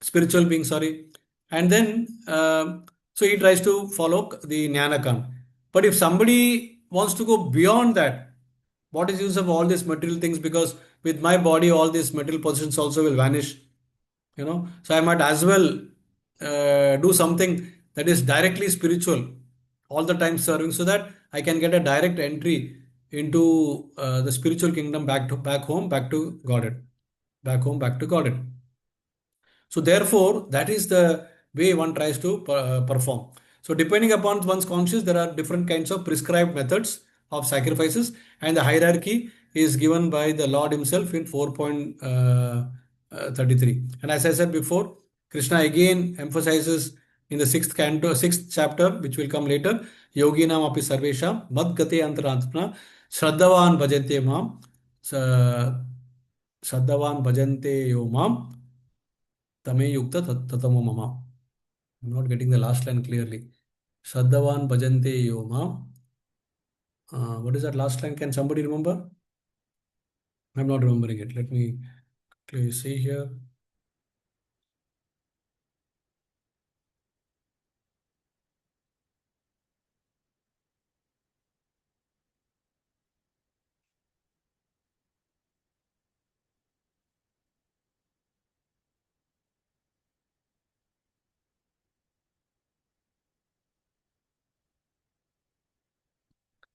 spiritual being, sorry. And then, so he tries to follow the Jnanakan. But if somebody wants to go beyond that, what is use of all these material things? Because with my body, all these material possessions also will vanish. So I might as well do something that is directly spiritual, all the time serving, so that I can get a direct entry into the spiritual kingdom, back home, back to Godhead, back home, back to Godhead. So therefore, that is the way one tries to perform. So depending upon one's conscience, there are different kinds of prescribed methods of sacrifices, and the hierarchy is given by the Lord Himself in 4.33. And as I said before, Krishna again emphasizes in the sixth canto, sixth chapter, which will come later, Yoginam api sarvesham mad gate antarantma shraddhavan bhajante mam shraddhavan bhajante yo mam tame yukta tatamo mama. I'm not getting the last line clearly. Shraddhavan bhajante yo mam. What is that last line? Can somebody remember? I'm not remembering it. Let me clearly see here.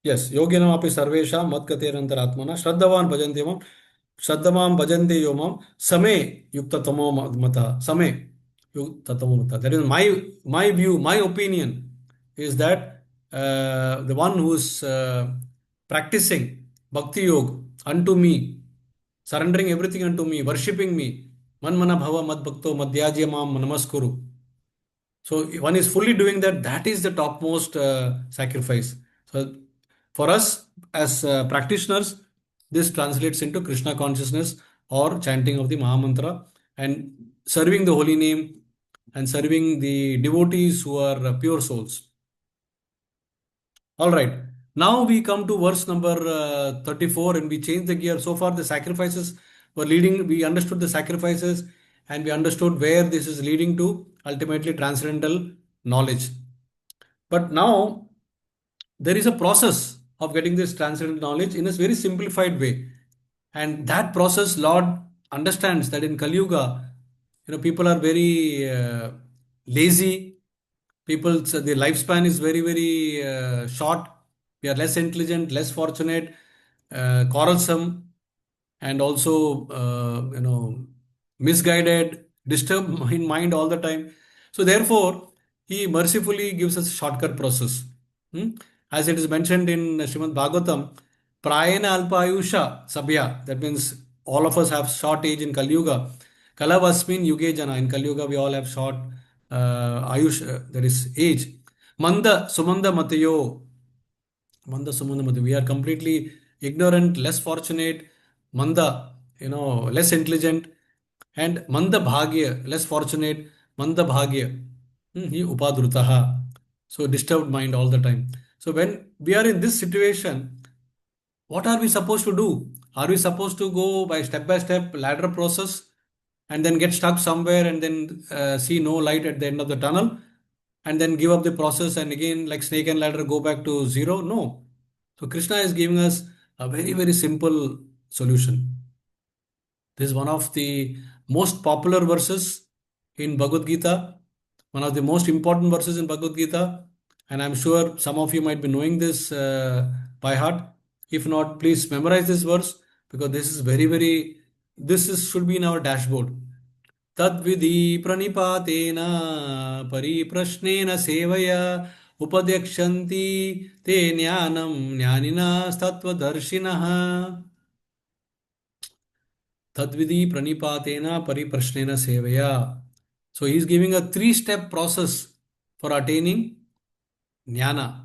Yes, yoginam api sarvesham mad gaterantaratmana shraddhavan bhajante mam shraddhamam bhajante yomam same yukta tamo mata same yukta tamo mata. That is my view, my opinion is that the one who is practicing bhakti yoga unto me, surrendering everything unto me, worshipping me, man mana bhava mad bhakto madhyajya mam namaskuru. So one is fully doing that. That is the topmost sacrifice. So for us as practitioners, this translates into Krishna consciousness or chanting of the Mahamantra and serving the holy name and serving the devotees who are pure souls. All right. Now we come to verse number 34 and we change the gear. So far, the sacrifices were leading, we understood the sacrifices and we understood where this is leading to, ultimately transcendental knowledge. But now there is a process of getting this transcendental knowledge in a very simplified way. And that process, Lord understands that in Kali Yuga, people are very lazy. People's the lifespan is very, very short. We are less intelligent, less fortunate, quarrelsome, and also, misguided, disturbed in mind all the time. So therefore, he mercifully gives us a shortcut process. Hmm? As it is mentioned in Srimad Bhagavatam, Prayena Alpayusha Sabhya. That means all of us have short age in Kali Yuga. Kalavasmin Yuge Jana. In Kali Yuga, we all have short Ayush, that is age. Manda Sumanda Matayo. Manda Sumanda Matayo. We are completely ignorant, less fortunate. Manda, less intelligent. And Manda Bhagya, less fortunate. Manda Bhagya. He Upadrutaha. So disturbed mind all the time. So when we are in this situation, what are we supposed to do? Are we supposed to go by step ladder process and then get stuck somewhere and then see no light at the end of the tunnel and then give up the process and again, like snake and ladder, go back to zero? No. So Krishna is giving us a very, very simple solution. This is one of the most popular verses in Bhagavad Gita, one of the most important verses in Bhagavad Gita, and I'm sure some of you might be knowing this by heart. If not, please memorize this verse because this is very, very, should be in our dashboard. Tadvidhi pranipatena pariprashnen sevaya upadyakshanti te jnanam jnanina statvadarshinaha. Tadvidi pranipatena pariprashnena sevaya. So he is giving a three-step process for attaining jnana.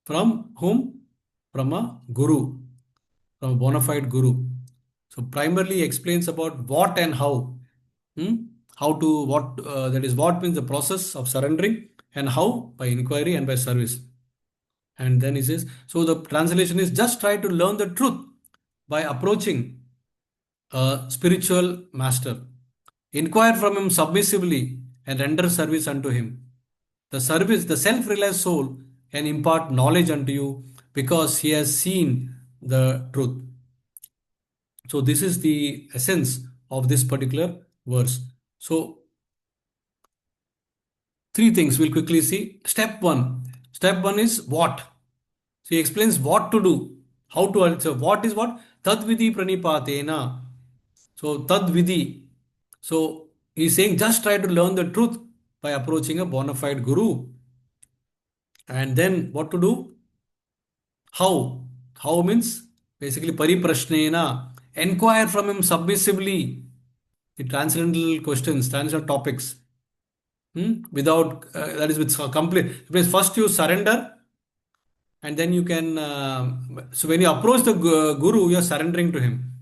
From whom? From a guru, from a bona fide guru. So primarily explains about what and how. Hmm? How to, what, that is what means the process of surrendering, and how by inquiry and by service. And then he says, so the translation is just try to learn the truth by approaching a spiritual master. Inquire from him submissively and render service unto him. The service, the self realized soul can impart knowledge unto you because he has seen the truth. So, this is the essence of this particular verse. So, three things we'll quickly see. Step one. Step one is what. So, he explains what to do, how to answer. What is what? Tadvidi pranipatena. So, tadvidi. So, he's saying just try to learn the truth by approaching a bona fide guru. And then what to do? How? How means basically pariprashnena. Enquire from him submissively. The transcendental questions, transcendental topics. Without, that is with complete. Because first you surrender, and then you can. So when you approach the guru, you are surrendering to him.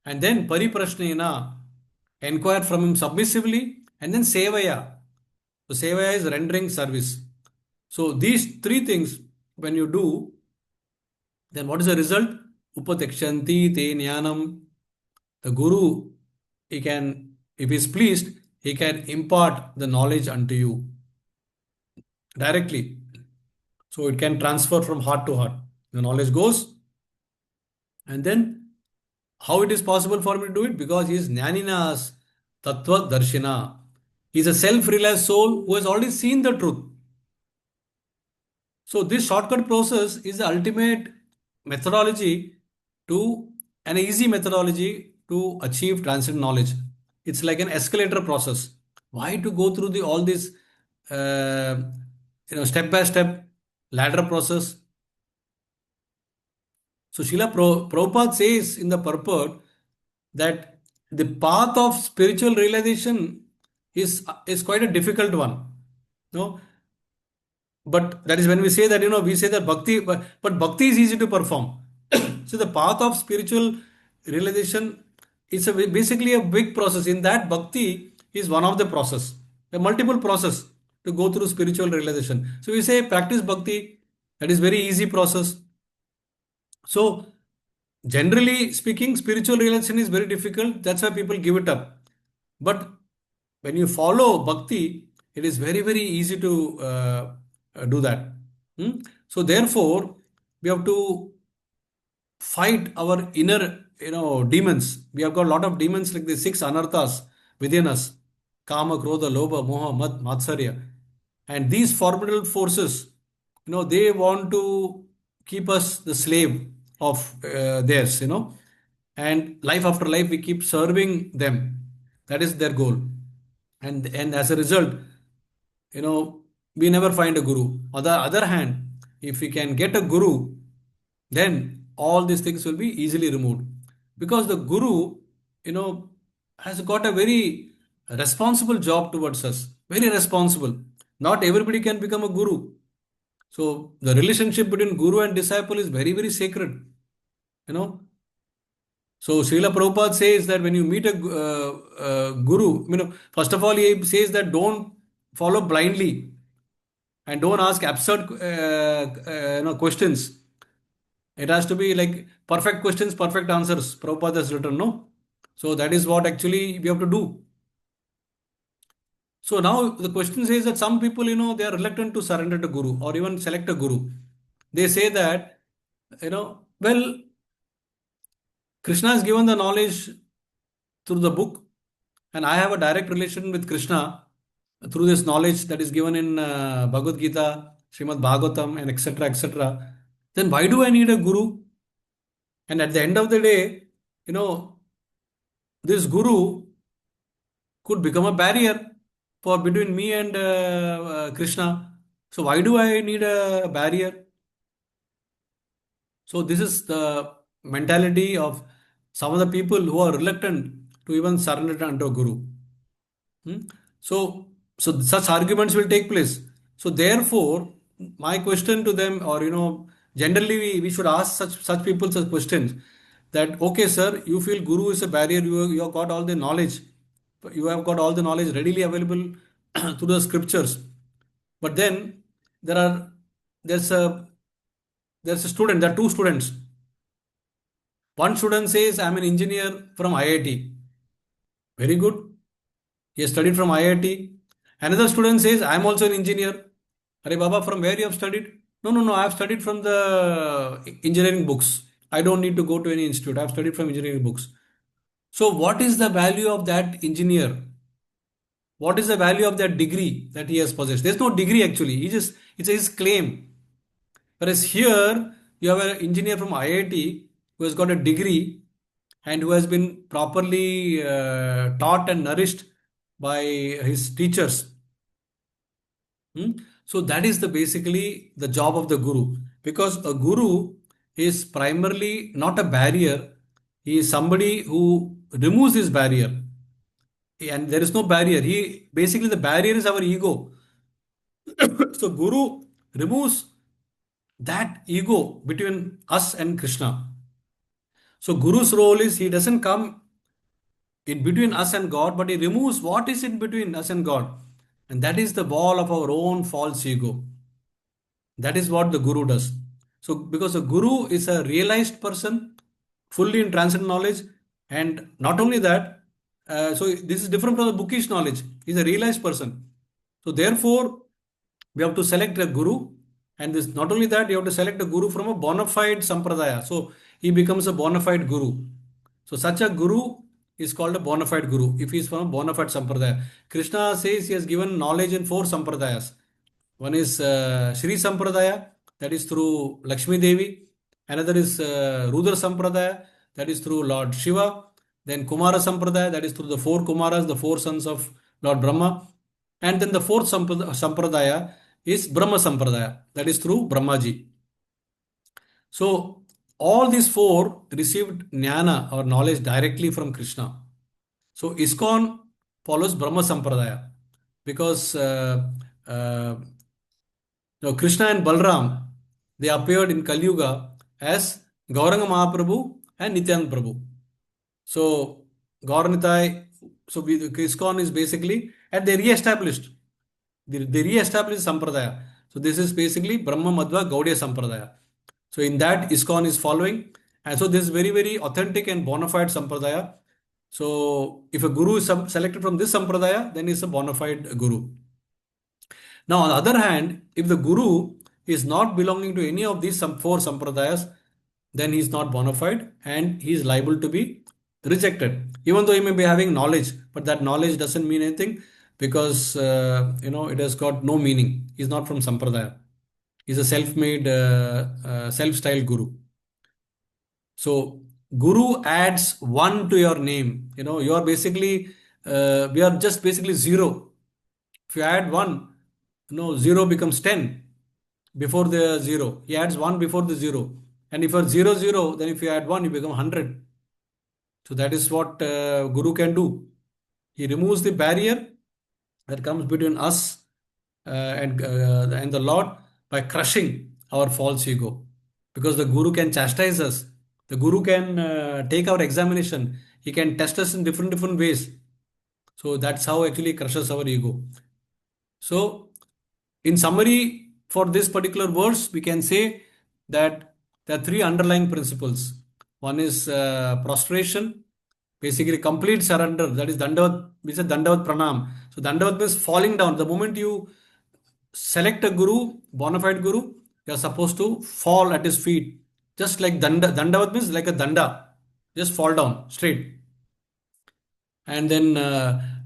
And then pariprashnena. Enquire from him submissively. And then sevaya. So sevaya is rendering service. So these three things, when you do, then what is the result? Upatekshanti te jnanam. The Guru, he can, if he is pleased, he can impart the knowledge unto you directly. So it can transfer from heart to heart. The knowledge goes, and then how it is possible for me to do it? Because he is Jnaninas Tattva Darshina. He is a self-realized soul who has already seen the truth. So this shortcut process is the ultimate methodology to an easy methodology to achieve transcendent knowledge. It's like an escalator process. Why to go through the all this step by step ladder process? So Srila Prabhupada says in the purport that the path of spiritual realization is quite a difficult one. No, but that is when we say that, we say that bhakti, but bhakti is easy to perform. So the path of spiritual realization is basically a big process. In that, bhakti is one of the process, a multiple process to go through spiritual realization. So we say practice bhakti, that is very easy process. So generally speaking, spiritual realization is very difficult. That's why people give it up. But when you follow bhakti, it is very, very easy to do that. So therefore, we have to fight our inner, demons. We have got a lot of demons like the six anarthas within us: kama, krodha, lobha, moha, mad, matsarya. And these formidable forces, they want to keep us the slave of theirs, and life after life we keep serving them. That is their goal. And as a result, we never find a guru. On the other hand, if we can get a guru, then all these things will be easily removed. Because the guru, has got a very responsible job towards us. Very responsible. Not everybody can become a guru. So the relationship between guru and disciple is very, very sacred. You know, so Srila Prabhupada says that when you meet a guru, first of all, he says that don't follow blindly and don't ask absurd questions. It has to be like perfect questions, perfect answers. Prabhupada has written, no? So that is what actually we have to do. So now the question says that some people, they are reluctant to surrender to guru or even select a guru. They say that, well, Krishna has given the knowledge through the book, and I have a direct relation with Krishna through this knowledge that is given in Bhagavad Gita, Srimad Bhagavatam, and etc. etc. Then why do I need a guru? And at the end of the day, this guru could become a barrier for between me and Krishna. So why do I need a barrier? So this is the mentality of Some of the people who are reluctant to even surrender under a guru. Hmm? So, so such arguments will take place. So therefore, my question to them, or generally we should ask such people such questions that okay, sir, you feel guru is a barrier. You have got all the knowledge. You have got all the knowledge readily available through the scriptures. But then there are there's a there's a student. There are two students. One student says, "I'm an engineer from IIT." Very good. He has studied from IIT. Another student says, I'm also an engineer. Are Baba, from where you have studied? No, no, no. I have studied from the engineering books. I don't need to go to any institute. I have studied from engineering books. So, what is the value of that engineer? What is the value of that degree that he has possessed? There's no degree actually. It's his claim. Whereas here, you have an engineer from IIT who has got a degree and who has been properly taught and nourished by his teachers. Hmm? So that is the basically the job of the guru, because a guru is primarily not a barrier. He is somebody who removes this barrier, and there is no barrier. He basically, the barrier is our ego. So guru removes that ego between us and Krishna. So guru's role is, he doesn't come in between us and God, but he removes what is in between us and God. And that is the wall of our own false ego. That is what the guru does. So, because the guru is a realized person, fully in transcendent knowledge, and not only that, so this is different from the bookish knowledge. He's a realized person. So, therefore, we have to select a guru, and this not only that, you have to select a guru from a bona fide sampradaya. So, he becomes a bona fide guru. So, such a guru is called a bona fide guru if he is from a bona fide sampradaya. Krishna says he has given knowledge in four sampradayas. One is Shri Sampradaya, that is through Lakshmi Devi. Another is Rudra Sampradaya, that is through Lord Shiva. Then Kumara Sampradaya, that is through the four Kumaras, the four sons of Lord Brahma. And then the fourth Sampradaya is Brahma Sampradaya, that is through Brahmaji. So, all these four received jnana or knowledge directly from Krishna. So, ISKCON follows Brahma Sampradaya because now, Krishna and Balram, they appeared in Kali Yuga as Gauranga Mahaprabhu and Nityananda Prabhu. So, Gauranitai, so ISKCON is basically, and they re-established, they re-established Sampradaya. So, this is basically Brahma Madhva Gaudiya Sampradaya. So, in that ISKCON is following, and so this is very, very authentic and bona fide Sampradaya. So, if a guru is selected from this Sampradaya, then it's a bona fide guru. Now, on the other hand, if the guru is not belonging to any of these four sampradayas, then he is not bona fide and he is liable to be rejected. Even though he may be having knowledge, but that knowledge doesn't mean anything because it has got no meaning. He is not from sampradaya. He is a self-made, self-styled guru. So, guru adds one to your name. You are basically, we are just basically zero. If you add one, zero becomes 10 before the zero. He adds one before the zero. And if you're 0, 0, then if you add one, you become 100. So that is what Guru can do. He removes the barrier that comes between us and the Lord by crushing our false ego. Because the Guru can chastise us. The Guru can take our examination. He can test us in different ways. So that's how actually crushes our ego. So, in summary, for this particular verse, we can say that there are three underlying principles. One is prostration, basically complete surrender. That is Dandavat, we say Dandavat Pranam. So, Dandavat means falling down. The moment you select a guru, bona fide guru, you are supposed to fall at his feet. Just like Dandavat means like a danda. Just fall down straight. And then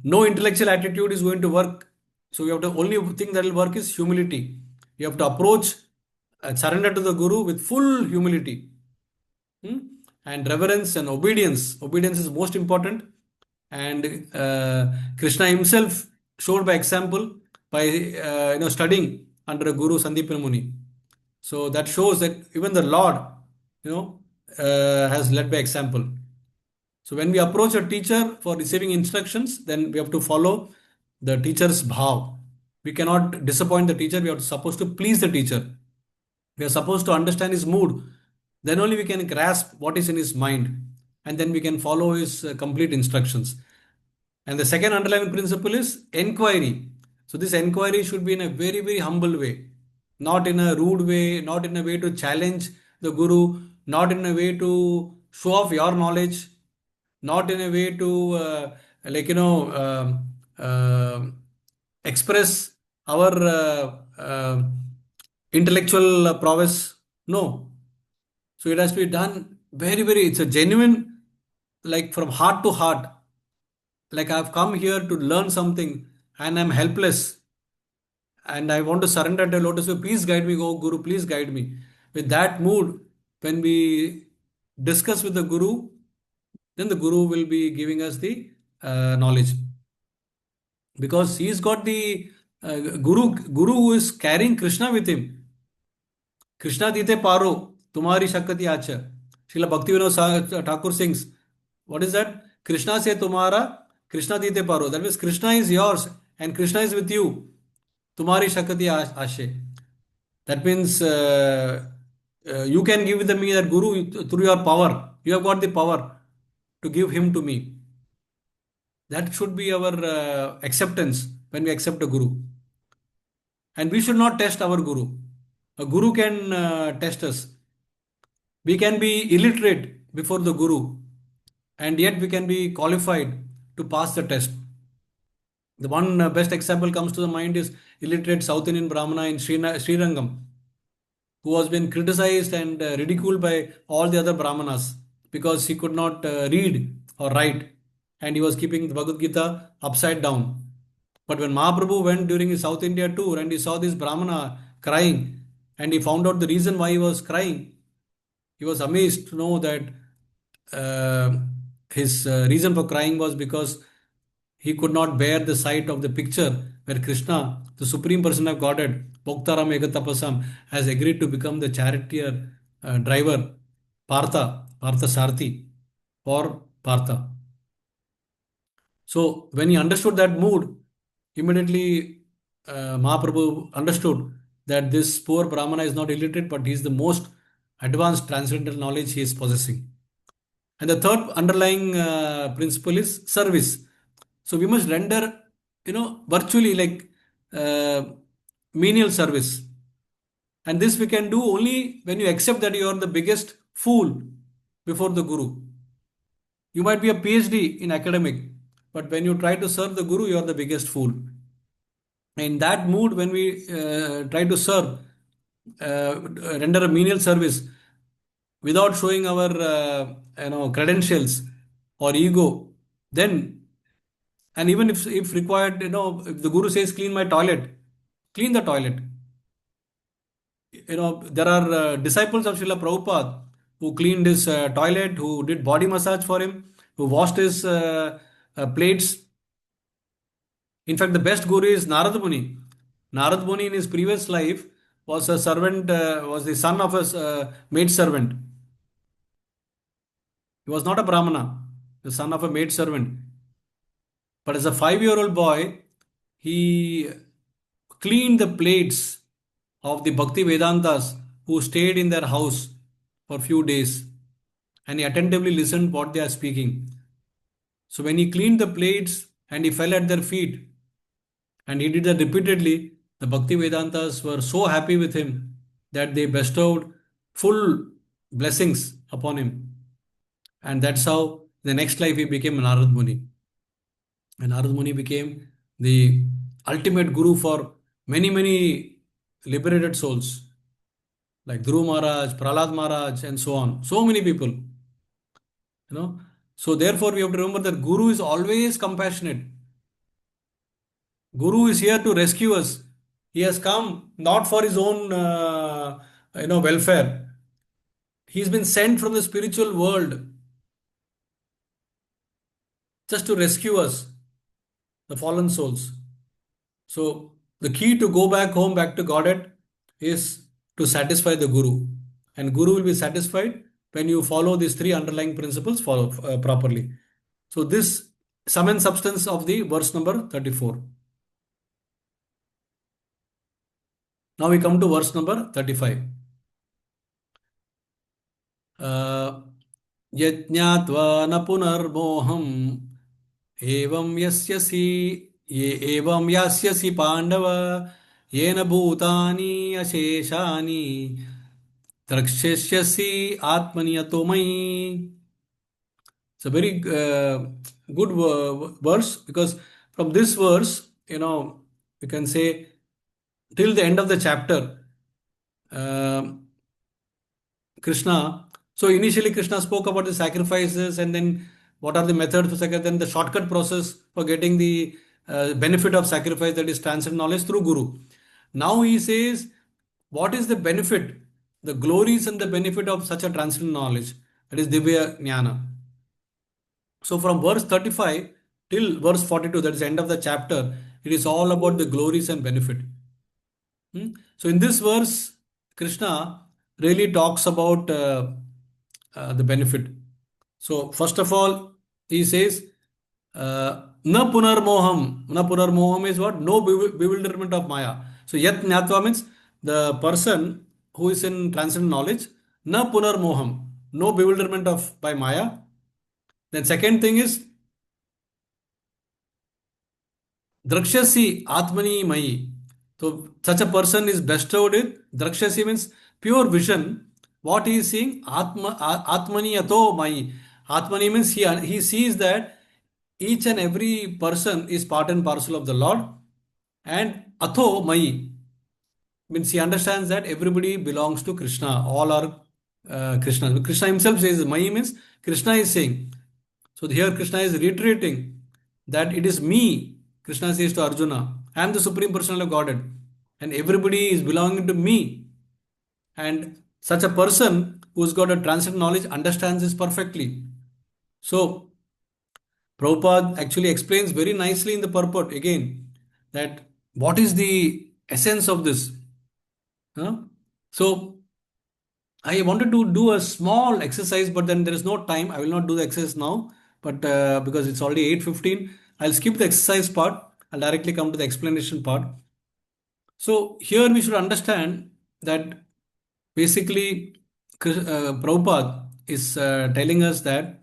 no intellectual attitude is going to work. So you have to, only thing that will work is humility. You have to approach and surrender to the guru with full humility. And reverence and obedience. Obedience is most important. And Krishna himself showed by example by studying under a guru Sandeepana Muni. So that shows that even the Lord has led by example. So when we approach a teacher for receiving instructions, then we have to follow the teacher's bhav. We cannot disappoint the teacher. We are supposed to please the teacher. We are supposed to understand his mood. Then only we can grasp what is in his mind, and then we can follow his complete instructions. And the second underlying principle is enquiry. So this enquiry should be in a very, very humble way, not in a rude way, not in a way to challenge the guru, not in a way to show off your knowledge, not in a way to like express our intellectual prowess. No. So it has to be done very, very, it's a genuine, like from heart to heart. Like I've come here to learn something and I'm helpless and I want to surrender to lotus feet. Please guide me, oh Guru, please guide me. With that mood, when we discuss with the Guru, then the Guru will be giving us the knowledge. Because he's got the Guru who is carrying Krishna with him. Krishna dite paro, tumhari shakti acha. Srila Bhaktivinoda Thakur sings, what is that? Krishna se tumhara, Krishna dite paro. That means Krishna is yours and Krishna is with you. Tumhari shakti ashe. That means you can give me that Guru through your power. You have got the power to give him to me. That should be our acceptance when we accept a Guru. And we should not test our Guru. A Guru can test us. We can be illiterate before the Guru, and yet we can be qualified to pass the test. The one best example comes to the mind is illiterate South Indian Brahmana in Srirangam, who has been criticized and ridiculed by all the other Brahmanas because he could not read or write, and he was keeping the Bhagavad Gita upside down. But when Mahaprabhu went during his South India tour and he saw this Brahmana crying and he found out the reason why he was crying, he was amazed to know that his reason for crying was because he could not bear the sight of the picture where Krishna, the Supreme Person of Godhead, Bhoktaram Egatapasam, has agreed to become the charioteer driver, Partha Sarthi, for Partha. So when he understood that mood, immediately Mahaprabhu understood that this poor Brahmana is not illiterate, but he is the most advanced transcendental knowledge he is possessing. And the third underlying principle is service. So we must render, virtually like menial service. And this we can do only when you accept that you are the biggest fool before the Guru. You might be a PhD in academic, but when you try to serve the Guru, you are the biggest fool. In that mood, when we try to serve, render a menial service without showing our credentials or ego, then, and even if required, if the Guru says clean my toilet, clean the toilet. There are disciples of Srila Prabhupada who cleaned his toilet, who did body massage for him, who washed his plates. In fact, the best guru is Narad Muni. Narad Muni in his previous life was a servant, was the son of a maid servant. He was not a Brahmana, the son of a maid servant. But as a 5-year-old boy, he cleaned the plates of the Bhakti Vedantas who stayed in their house for a few days, and he attentively listened what they are speaking. So when he cleaned the plates and he fell at their feet, and he did that repeatedly, the Bhakti Vedantas were so happy with him that they bestowed full blessings upon him. And that's how in the next life he became Narad Muni. And Narad Muni became the ultimate guru for many, many liberated souls like Dhruv Maharaj, Prahlad Maharaj, and so on. So many people. So therefore we have to remember that Guru is always compassionate. Guru is here to rescue us. He has come not for his own welfare. He's been sent from the spiritual world just to rescue us, the fallen souls. So the key to go back home, back to Godhead, is to satisfy the Guru. And Guru will be satisfied when you follow these three underlying principles follow properly. So this sum and substance of the verse number 34. Now we come to verse number 35. यज्ञात्वा न पुनर्मोहम् एवं यस्यसि ये एवं यास्यसि पांडव येन भूतानि अशेषानि द्रक्ष्यसि आत्मनि यतो मयि. It's a very good verse, because from this verse, you can say till the end of the chapter, uh, Krishna. So initially, Krishna spoke about the sacrifices, and then what are the methods for sacrifice, then the shortcut process for getting the benefit of sacrifice, that is transcendental knowledge through Guru. Now he says, what is the benefit, the glories and the benefit of such a transcendental knowledge, that is Divya Jnana. So from verse 35 till verse 42, that is the end of the chapter, it is all about the glories and benefit. So in this verse, Krishna really talks about the benefit. So first of all, he says, na punarmoham. Na punarmoham is what? No bewilderment of Maya. So yat jnatva means the person who is in transcendental knowledge, na punarmoham. No bewilderment of by Maya. Then second thing is drakshasi atmani mayi. So such a person is bestowed with drakshasi means pure vision. What he is seeing, atmani ato mayi. Atmani means he sees that each and every person is part and parcel of the Lord, and atho mayi means he understands that everybody belongs to Krishna. All are Krishna. Krishna himself says mayi means Krishna is saying. So here Krishna is reiterating that it is me. Krishna says to Arjuna, I am the Supreme Personality of Godhead, and everybody is belonging to me. And such a person who's got a transcendental knowledge understands this perfectly. So Prabhupada actually explains very nicely in the purport again that what is the essence of this. So I wanted to do a small exercise, but then there is no time. I will not do the exercise now, but because it's already 8:15, I'll skip the exercise part. I'll directly come to the explanation part. So here we should understand that basically Prabhupada is telling us that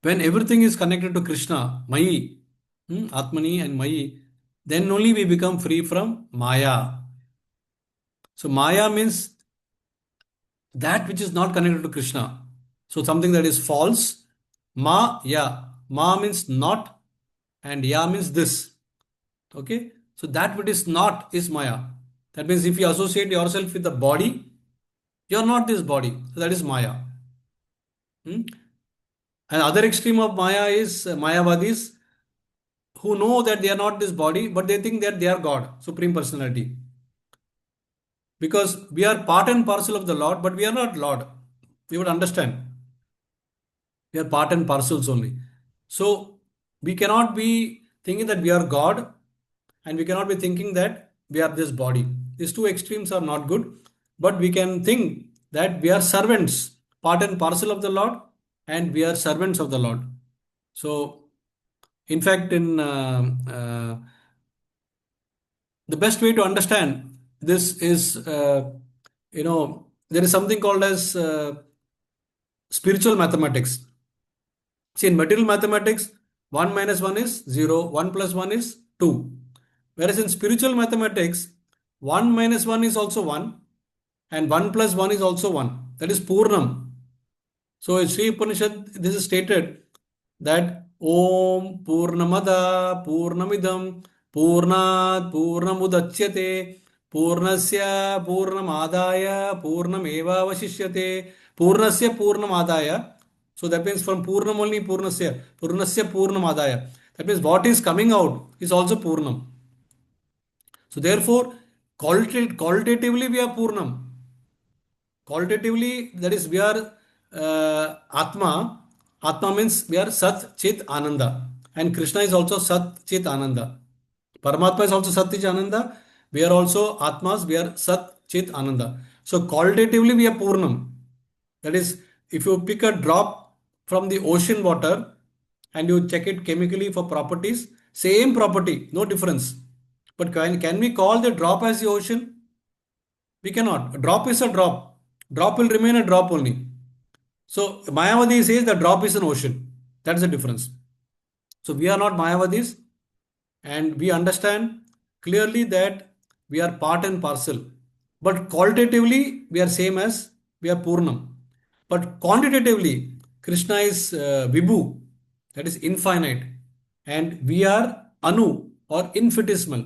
when everything is connected to Krishna, Mayi, Atmani and Mayi, then only we become free from Maya. So Maya means that which is not connected to Krishna. So something that is false. Ma, ya. Ma means not, and ya means this. Okay. So that which is not is Maya. That means if you associate yourself with the body, you are not this body. So that is Maya. And other extreme of Maya is Mayavadis, who know that they are not this body, but they think that they are God, Supreme Personality. Because we are part and parcel of the Lord, but we are not Lord. We would understand. We are part and parcels only. So we cannot be thinking that we are God, and we cannot be thinking that we are this body. These two extremes are not good, but we can think that we are servants, part and parcel of the Lord, and we are servants of the Lord. So, in fact, in the best way to understand this is, there is something called as spiritual mathematics. See, in material mathematics, 1 minus 1 is 0, 1 plus 1 is 2. Whereas in spiritual mathematics, 1 minus 1 is also 1, and 1 plus 1 is also 1. That is Purnam. So in Sri Upanishad, this is stated that Om Purnamada Purnamidam Purnat Purnamudachyate Purnasya Purnamadaya Purnameva Vashishyate Purnasya Purnamadaya. So that means from Purnam only Purnasya Purnamadaya. That means what is coming out is also Purnam. So therefore, qualitatively we are Purnam. Qualitatively, that is, we are Atma. Atma means we are Sat Chit Ananda. And Krishna is also Sat Chit Ananda. Paramatma is also Sat Chit Ananda. We are also Atmas, we are Sat Chit Ananda. So qualitatively we are Purnam. That is, if you pick a drop from the ocean water and you check it chemically for properties, same property, no difference. But can we call the drop as the ocean? We cannot. A drop is a drop. Drop will remain a drop only. So Mayavadi says the drop is an ocean. That's the difference. So we are not Mayavadis, and we understand clearly that we are part and parcel. But qualitatively, we are same as we are Purnam. But quantitatively, Krishna is Vibhu, that is infinite, and we are Anu or infinitesimal.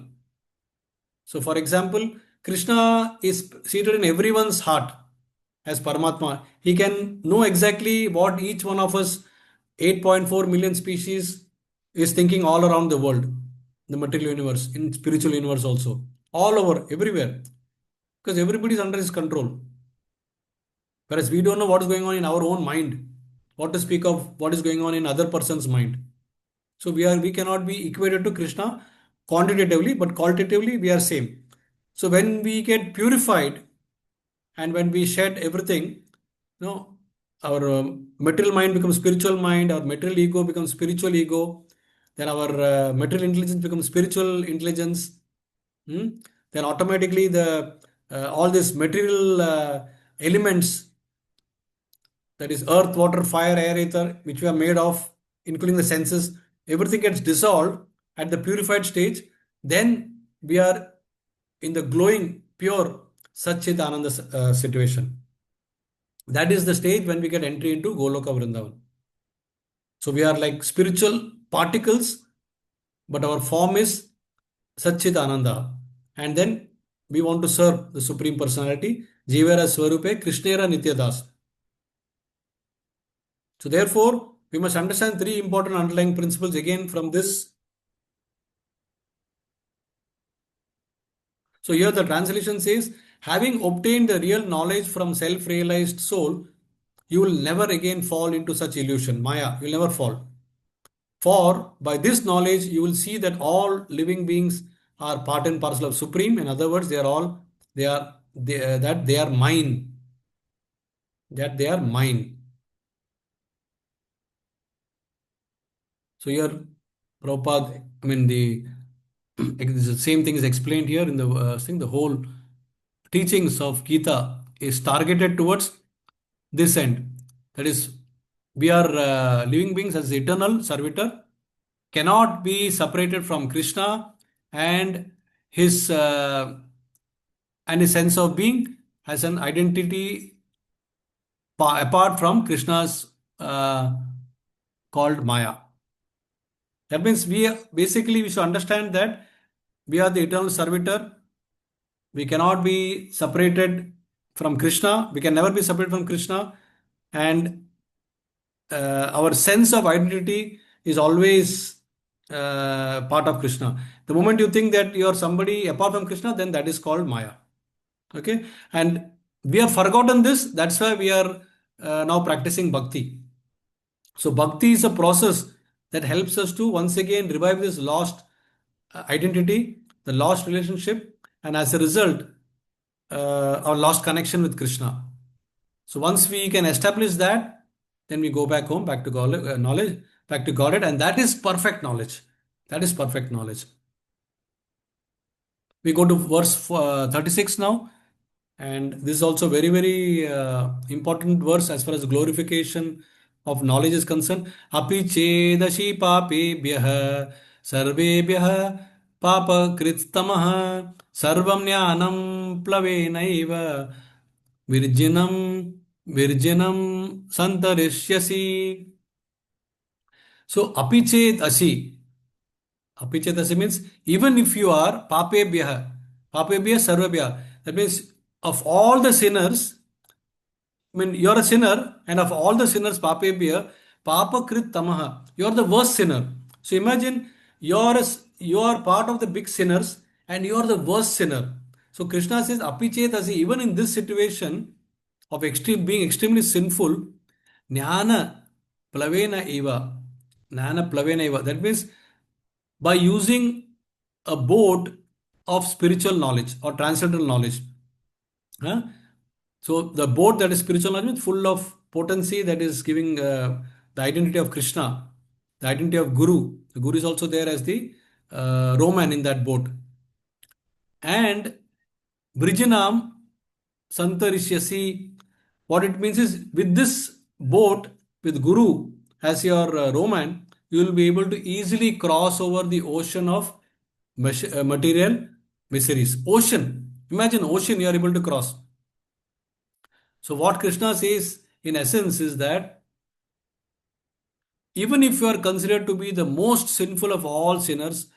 So, for example, Krishna is seated in everyone's heart as Paramatma. He can know exactly what each one of us, 8.4 million species, is thinking all around the world, the material universe, in spiritual universe also, all over, everywhere, because everybody is under his control. Whereas we don't know what is going on in our own mind, what to speak of what is going on in other person's mind. So we cannot be equated to Krishna quantitatively, but qualitatively we are same. So when we get purified and when we shed everything, our material mind becomes spiritual mind, our material ego becomes spiritual ego, then our material intelligence becomes spiritual intelligence. Hmm? Then automatically the all these material elements, that is earth, water, fire, air, ether, which we are made of, including the senses, everything gets dissolved at the purified stage. Then we are in the glowing, pure Satchit Ananda situation. That is the stage when we get entry into Goloka Vrindavan. So we are like spiritual particles, but our form is Satchit Ananda. And then we want to serve the Supreme Personality, Jivera Swarupe, Krishnera Nityadas. So therefore, we must understand three important underlying principles again from this. So here the translation says, having obtained the real knowledge from self-realized soul, you will never again fall into such illusion, Maya. You will never fall. For by this knowledge, you will see that all living beings are part and parcel of Supreme. In other words, that they are mine. That they are mine. So here, Prabhupada, the same thing is explained here in the thing. The whole teachings of Gita is targeted towards this end. That is, we are living beings as eternal servitor, cannot be separated from Krishna and his uh, his sense of being as an identity apart from Krishna's called Maya. That means we should understand that we are the eternal servitor. We cannot be separated from Krishna. We can never be separated from Krishna, and our sense of identity is always part of Krishna. The moment you think that you are somebody apart from Krishna, then that is called Maya. Okay, and we have forgotten this. That's why we are now practicing bhakti. So bhakti is a process that helps us to once again revive this lost identity, the lost relationship, and as a result, our lost connection with Krishna. So once we can establish that, then we go back home, back to knowledge, back to Godhead, and that is perfect knowledge. That is perfect knowledge. We go to verse 36 now, and this is also very, very important verse as far as glorification of knowledge is concerned. Api chedashi papebhyah sarvebhyah papa kritamah sarvam jnanam plavenaiva virjinam virjinam santarishyasi. So apichet asi. Apichet asi means even if you are papebhyah, papebhyah sarvabhyah. That means of all the sinners, you're a sinner, and of all the sinners, papebhyah, papa krit tamaha. You're the worst sinner. So imagine you are part of the big sinners, and you are the worst sinner. So Krishna says, apichet asi, even in this situation of being extremely sinful, jnana plavena eva. Jnana plavena eva. That means by using a boat of spiritual knowledge or transcendental knowledge. Huh? So the boat that is spiritual knowledge is full of potency that is giving the identity of Krishna, the identity of Guru. The Guru is also there as the Roman in that boat. And Brijinam Santarishyasi, what it means is with this boat, with Guru as your Roman, you will be able to easily cross over the ocean of material miseries. Ocean. Imagine ocean you are able to cross. So what Krishna says in essence is that even if you are considered to be the most sinful of all sinners,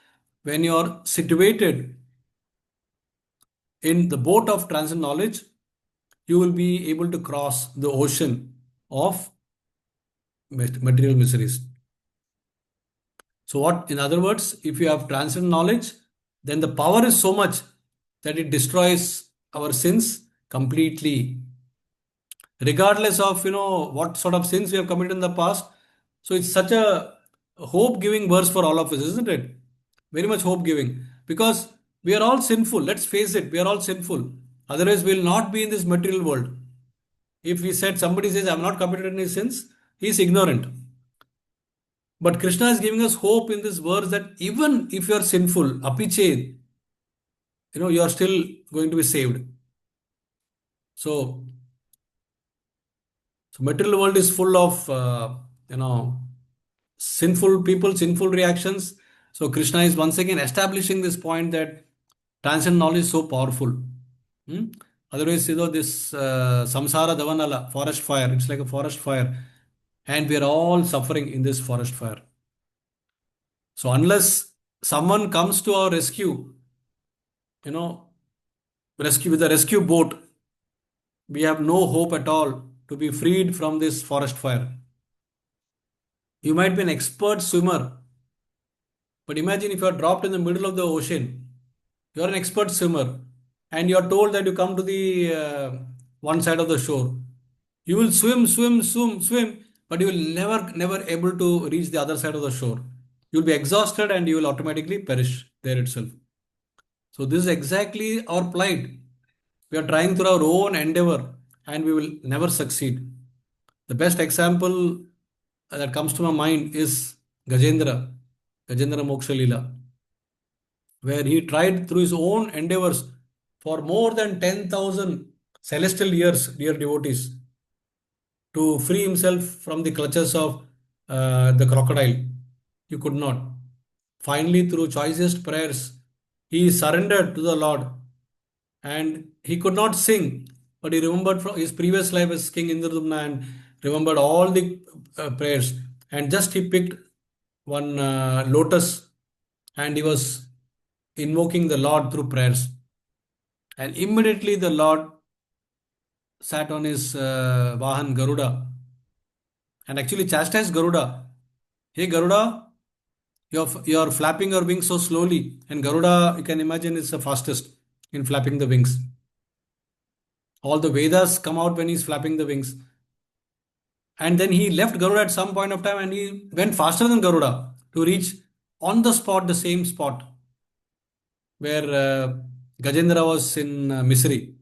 when you are situated in the boat of transcendent knowledge, you will be able to cross the ocean of material miseries. So, what, in other words, if you have transcendent knowledge, then the power is so much that it destroys our sins completely, regardless of what sort of sins we have committed in the past. So, it's such a hope giving verse for all of us, isn't it? Very much hope giving, because we are all sinful. Let's face it, we are all sinful. Otherwise, we will not be in this material world. If we said somebody says, I'm not committed any sins, he is ignorant. But Krishna is giving us hope in this verse that even if you are sinful, apiche, you are still going to be saved. So, material world is full of sinful people, sinful reactions. So Krishna is once again establishing this point that transcendent knowledge is so powerful. Hmm? Otherwise, this samsara davanala, forest fire, it's like a forest fire, and we are all suffering in this forest fire. So unless someone comes to our rescue, you know, rescue with a rescue boat, we have no hope at all to be freed from this forest fire. You might be an expert swimmer, but imagine if you are dropped in the middle of the ocean. You are an expert swimmer, and you are told that you come to the one side of the shore. You will swim, swim, swim, swim, but you will never able to reach the other side of the shore. You will be exhausted and you will automatically perish there itself. So this is exactly our plight. We are trying through our own endeavor and we will never succeed. The best example that comes to my mind is Gajendra, Gajendra Moksha Leela, where he tried through his own endeavors for more than 10,000 celestial years, dear devotees, to free himself from the clutches of the crocodile. He could not. Finally, through choicest prayers, he surrendered to the Lord, and he could not sing, but he remembered from his previous life as King Indradumna and remembered all the prayers. And just he picked one lotus and he was invoking the Lord through prayers. And immediately the Lord sat on his Vahan Garuda and actually chastised Garuda. Hey Garuda, you're flapping your wings so slowly. And Garuda, you can imagine, is the fastest in flapping the wings. All the Vedas come out when he's flapping the wings. And then he left Garuda at some point of time and he went faster than Garuda to reach on the spot, the same spot where Gajendra was in misery.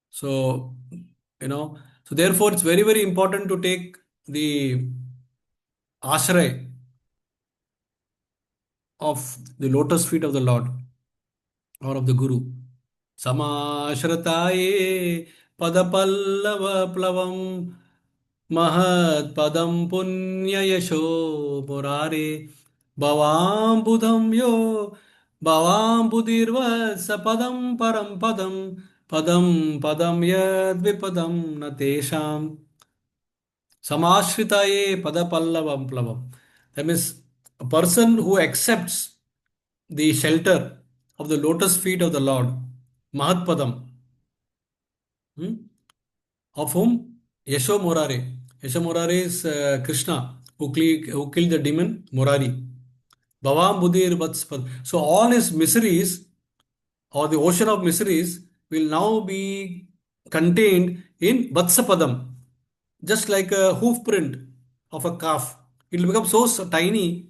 So, so therefore it's very, very important to take the ashray of the lotus feet of the Lord or of the Guru. Samashrataye padapallava plavam महत् पदं पुण्ययशो मुरारे भवाम्बुधं यो भवाम्बुधिर्वत्स पदं परं पदं पदं पदं यद्विपदं न तेषाम् samashhritaye padapallavam plavam. That means a person who accepts the shelter of the lotus feet of the Lord, Mahatpadam, of whom Yasho Morare. Yasho Morare is Krishna who killed the demon Morari. Bhavam Buddhir Vatspad. So all his miseries or the ocean of miseries will now be contained in Vatsapadam, just like a hoof print of a calf. It will become so tiny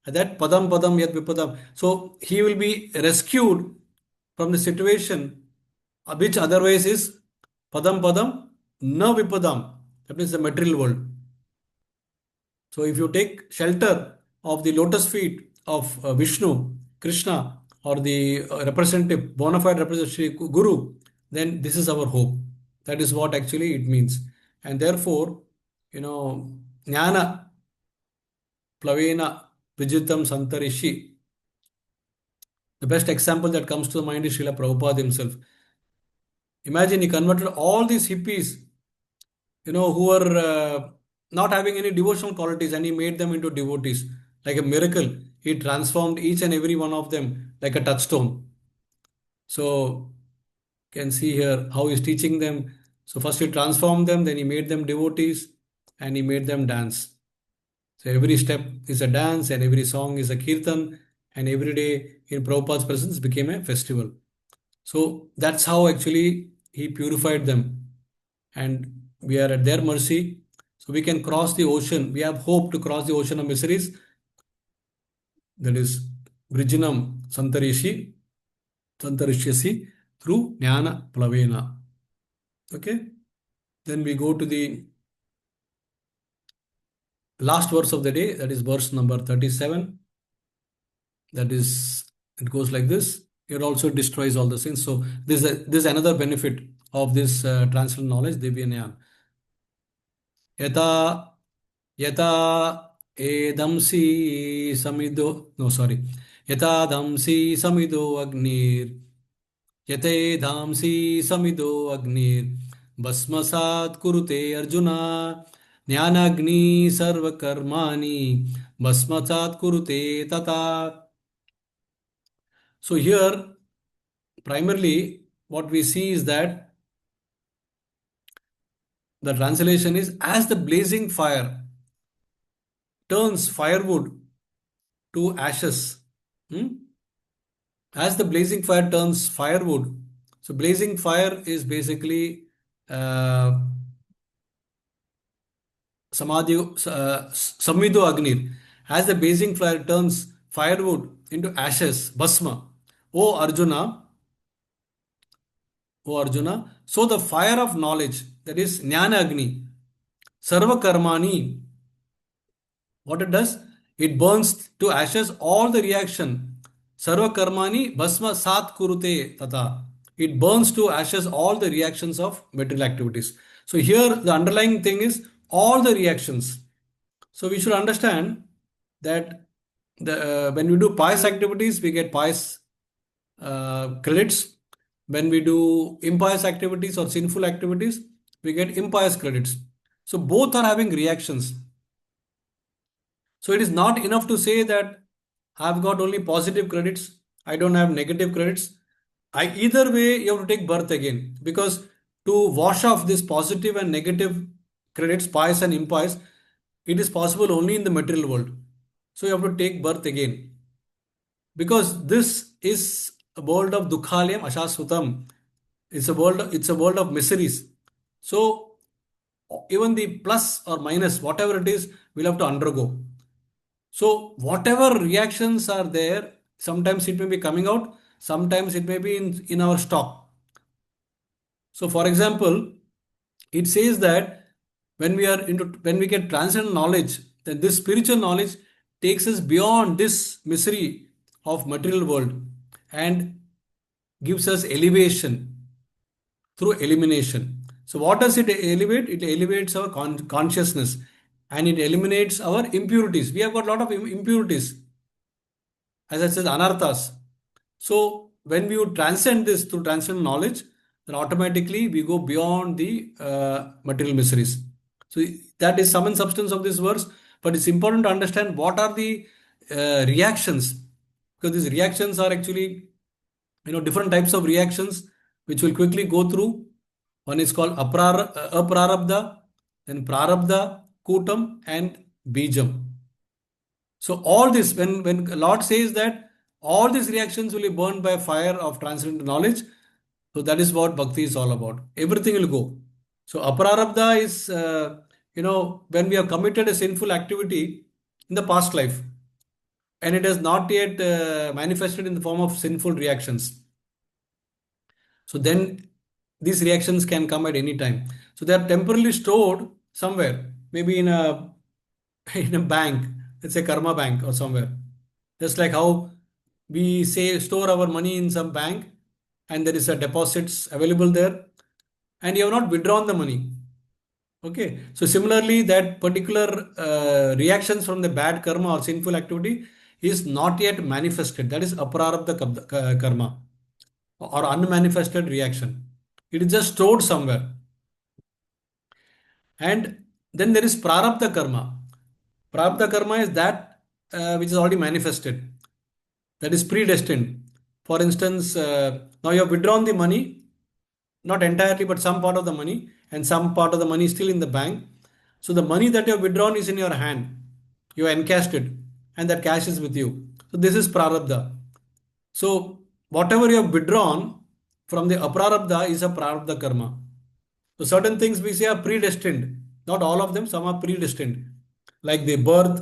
that Padam Padam Yat Vipadam. So he will be rescued from the situation which otherwise is padam padam na vipadam. That means the material world. So if you take shelter of the lotus feet of Vishnu, Krishna, or the representative, bona fide representative Guru, then this is our hope. That is what actually it means. And therefore, jnana plavena vijitam santarishi. The best example that comes to the mind is Srila Prabhupada himself. Imagine he converted all these hippies, who were not having any devotional qualities, and he made them into devotees. Like a miracle, he transformed each and every one of them like a touchstone. So, you can see here how he's teaching them. So, first he transformed them, then he made them devotees, and he made them dance. So, every step is a dance, and every song is a kirtan, and every day in Prabhupada's presence became a festival. So, that's how actually he purified them, and we are at their mercy. So we can cross the ocean. We have hope to cross the ocean of miseries. That is Brijinam Santarishyasi through Jnana Plavena. Okay. Then we go to the last verse of the day. That is verse number 37. That is, it goes like this. It also destroys all the sins. So this is another benefit of this transcendental knowledge, Divya Jnana. Yata Yata edamsi samido, no, sorry. Yata damsi samido agnir. Yate damsi samido agnir. Basmasat kurute Arjuna. Jnanagni sarva karmani. Basmasat kurute tata. So here, primarily, what we see is that the translation is as the blazing fire turns firewood to ashes. As the blazing fire turns firewood. So blazing fire is basically Samadhi, Samvido Agnir. As the blazing fire turns firewood into ashes, Bhasma. O Arjuna, O Arjuna, so the fire of knowledge, that is Jnana Agni, Sarva Karmani, what it does? It burns to ashes all the reaction. Sarva Karmani, Bhasma Sat Kurute Tata. It burns to ashes all the reactions of material activities. So here the underlying thing is all the reactions. So we should understand that when we do pious activities, we get pious credits. When we do impious activities or sinful activities, we get impious credits. So both are having reactions. So it is not enough to say that I've got only positive credits, I don't have negative credits. Either way, you have to take birth again, because to wash off this positive and negative credits, pious and impious, it is possible only in the material world. So you have to take birth again, because this is a world of dukhalayam ashasvatam. It's a world of miseries. So even the plus or minus, whatever it is, we'll have to undergo. So whatever reactions are there, sometimes it may be coming out, sometimes it may be in our stock. So for example, it says that when we get transcendental knowledge, then this spiritual knowledge takes us beyond this misery of material world and gives us elevation through elimination. So what does it elevate? It elevates our consciousness, and it eliminates our impurities. We have got a lot of impurities, as I said, anarthas. So when we would transcend this through transcendental knowledge, then automatically we go beyond the material miseries. So that is sum and substance of this verse. But it's important to understand what are the reactions, because these reactions are actually different types of reactions, which we'll quickly go through. One is called aprarabdha, then prarabdha, kutam, and bijam. So all this, when Lord says that all these reactions will be burned by fire of transcendental knowledge, so that is what bhakti is all about. Everything will go. So aprarabdha is, when we have committed a sinful activity in the past life, and it has not yet manifested in the form of sinful reactions. So then these reactions can come at any time. So they are temporarily stored somewhere, maybe in a in a bank, let's say karma bank or somewhere. Just like how we say store our money in some bank and there is a deposits available there and you have not withdrawn the money. Okay, so similarly, that particular reactions from the bad karma or sinful activity is not yet manifested. That is aprarabdha karma or unmanifested reaction. It is just stored somewhere. And then there is prarabdha karma. Prarabdha karma is that which is already manifested, that is predestined. For instance, now you have withdrawn the money, not entirely, but some part of the money, and some part of the money is still in the bank. So the money that you have withdrawn is in your hand. You encashed it, and that cash is with you. So this is prarabdha. So whatever you have withdrawn from the aprarabdha is a prarabdha karma. So certain things we say are predestined. Not all of them, some are predestined. Like the birth,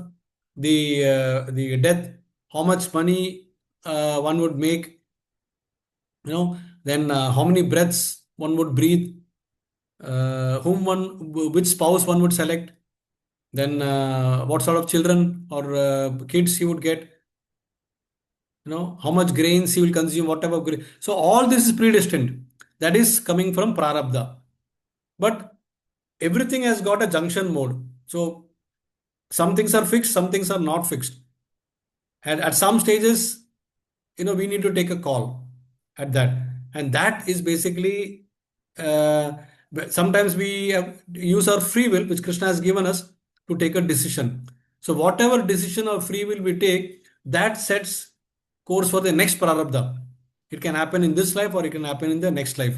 the death, how much money one would make, then how many breaths one would breathe, which spouse one would select, then what sort of children or kids he would get, how much grains he will consume, whatever grain. So all this is predestined. That is coming from prarabdha. But everything has got a junction mode. So some things are fixed, some things are not fixed. And at some stages, we need to take a call at that. And that is basically uh, sometimes we use our free will, which Krishna has given us, to take a decision. So whatever decision or free will we take, that sets course for the next prarabdha. It can happen in this life or it can happen in the next life.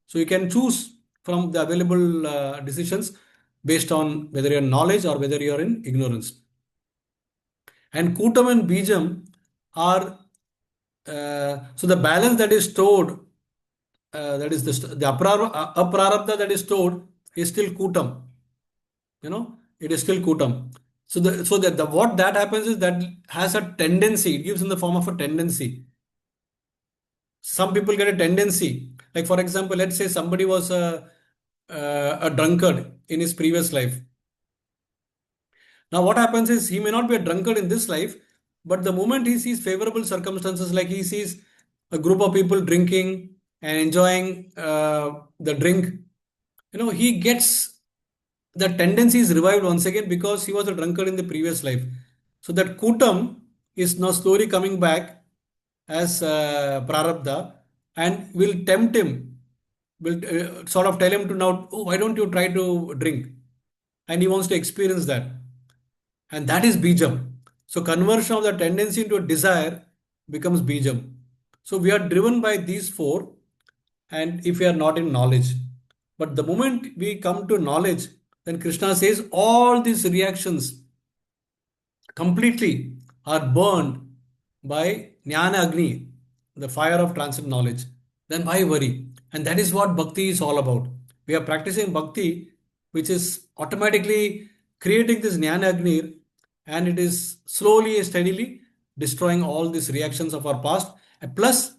So you can choose from the available decisions based on whether you're in knowledge or whether you're in ignorance. And Kutam and Bijam are so the balance that is stored, that is the aprarabdha that is stored is still Kutam. It is still Kutam. So what that happens is that has a tendency, it gives in the form of a tendency. Some people get a tendency. Like for example, let's say somebody was a drunkard in his previous life. Now, what happens is he may not be a drunkard in this life, but the moment he sees favorable circumstances, like he sees a group of people drinking and enjoying the drink, he gets the tendency is revived once again because he was a drunkard in the previous life. So that kutam is now slowly coming back as prarabdha and will tempt him, will sort of tell him to now, oh, why don't you try to drink? And he wants to experience that. And that is bijam. So conversion of the tendency into a desire becomes bijam. So we are driven by these four, and if we are not in knowledge. But the moment we come to knowledge, then Krishna says all these reactions completely are burned by Jnana Agni, the fire of transcendental knowledge, then why worry? And that is what bhakti is all about. We are practicing bhakti, which is automatically creating this Jnana Agni, and it is slowly and steadily destroying all these reactions of our past. And plus,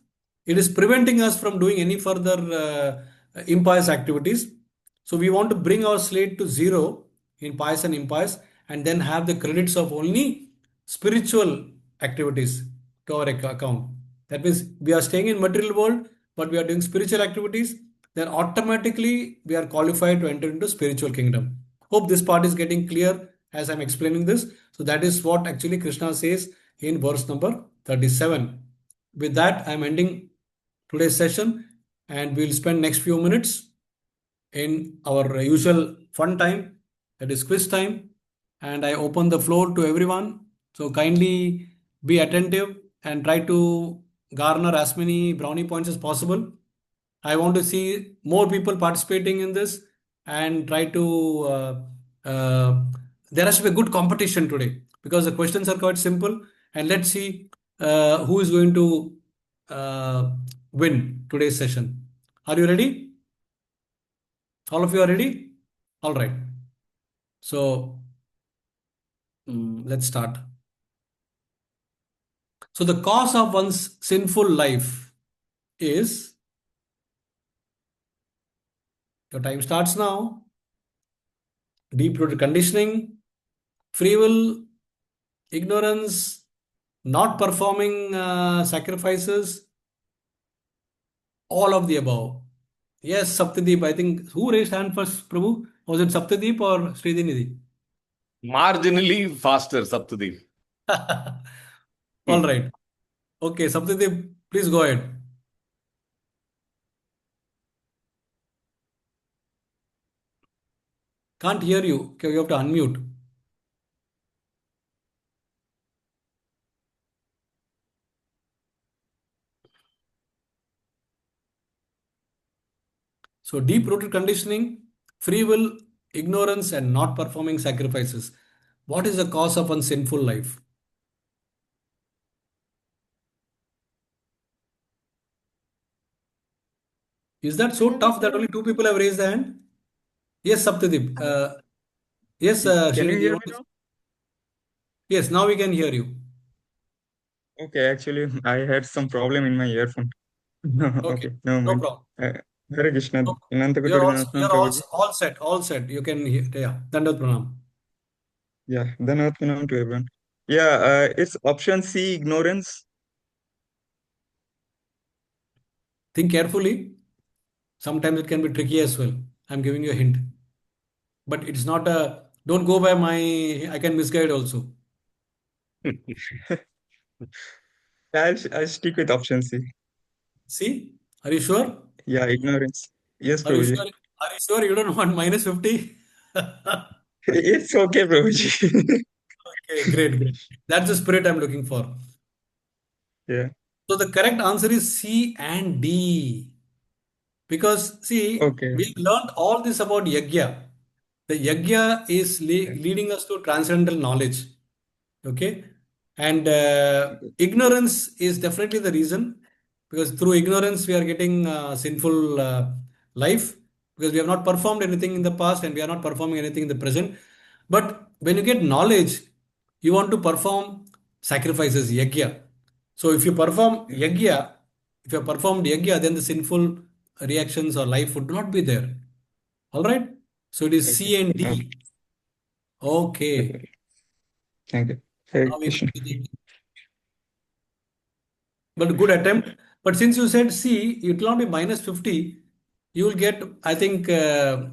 it is preventing us from doing any further impious activities. So we want to bring our slate to zero in pious and impious, and then have the credits of only spiritual activities to our account. That means we are staying in material world, but we are doing spiritual activities. Then automatically we are qualified to enter into spiritual kingdom. Hope this part is getting clear as I'm explaining this. So that is what actually Krishna says in verse number 37. With that, I'm ending today's session, and we'll spend next few minutes in our usual fun time, that is quiz time, and I open the floor to everyone. So kindly be attentive and try to garner as many brownie points as possible. I want to see more people participating in this and try to. There has to be a good competition today because the questions are quite simple, and let's see who is going to uh, win today's session. Are you ready? All of you are ready? All right. So let's start. So the cause of one's sinful life is Your time starts now. Deep rooted conditioning, free will, ignorance, not performing sacrifices, all of the above. Yes, Saptadeep. I think who raised hand first, Prabhu? Was it Saptadeep or Sridhinidhi? Marginally faster, Saptadeep. All Hmm. right. Okay, Saptadeep, please go ahead. Can't hear you. Okay, you have to unmute. So, deep rooted conditioning, free will, ignorance, and not performing sacrifices. What is the cause of a sinful life? Is that so tough that only two people have raised the hand? Yes, Saptadeep. Yes, Can you Srinidhi, you hear want me to? now? Yes, now we can hear you. Okay, actually, I had some problem in my earphone. Okay, Okay, never no mind. problem. Uh, Hare Krishna. No, Inantakoti Dinasam you're Prabhuji. all set, all set. You can hear. Yeah, Dandat Pranam. Yeah, Dhanavad Pranam to everyone. Yeah, it's option C, ignorance. Think carefully. Sometimes it can be tricky as well. I'm giving you a hint, but it's not a. Don't go by my. I can misguide also. I'll stick with option C. See, are you sure? Yeah, ignorance. Yes, Are you sure? Prabhuji. Are you sure you don't want -50? It's okay, Prabhuji. Okay, great, great. That's the spirit I'm looking for. Yeah, So the correct answer is C and D. Because see, okay. we learned all this about yajna. The yajna is leading us to transcendental knowledge. Okay. And ignorance is definitely the reason because through ignorance we are getting sinful life because we have not performed anything in the past and we are not performing anything in the present. But when you get knowledge, you want to perform sacrifices, yajna. So if you perform yajna, if you have performed yajna, then the sinful reactions or life would not be there. All right. So it is Okay. C and Okay. D. Okay. Thank you. Hare Now we go Krishna. to the but a good attempt. But since you said C, it will not be -50. You will get, I think, uh,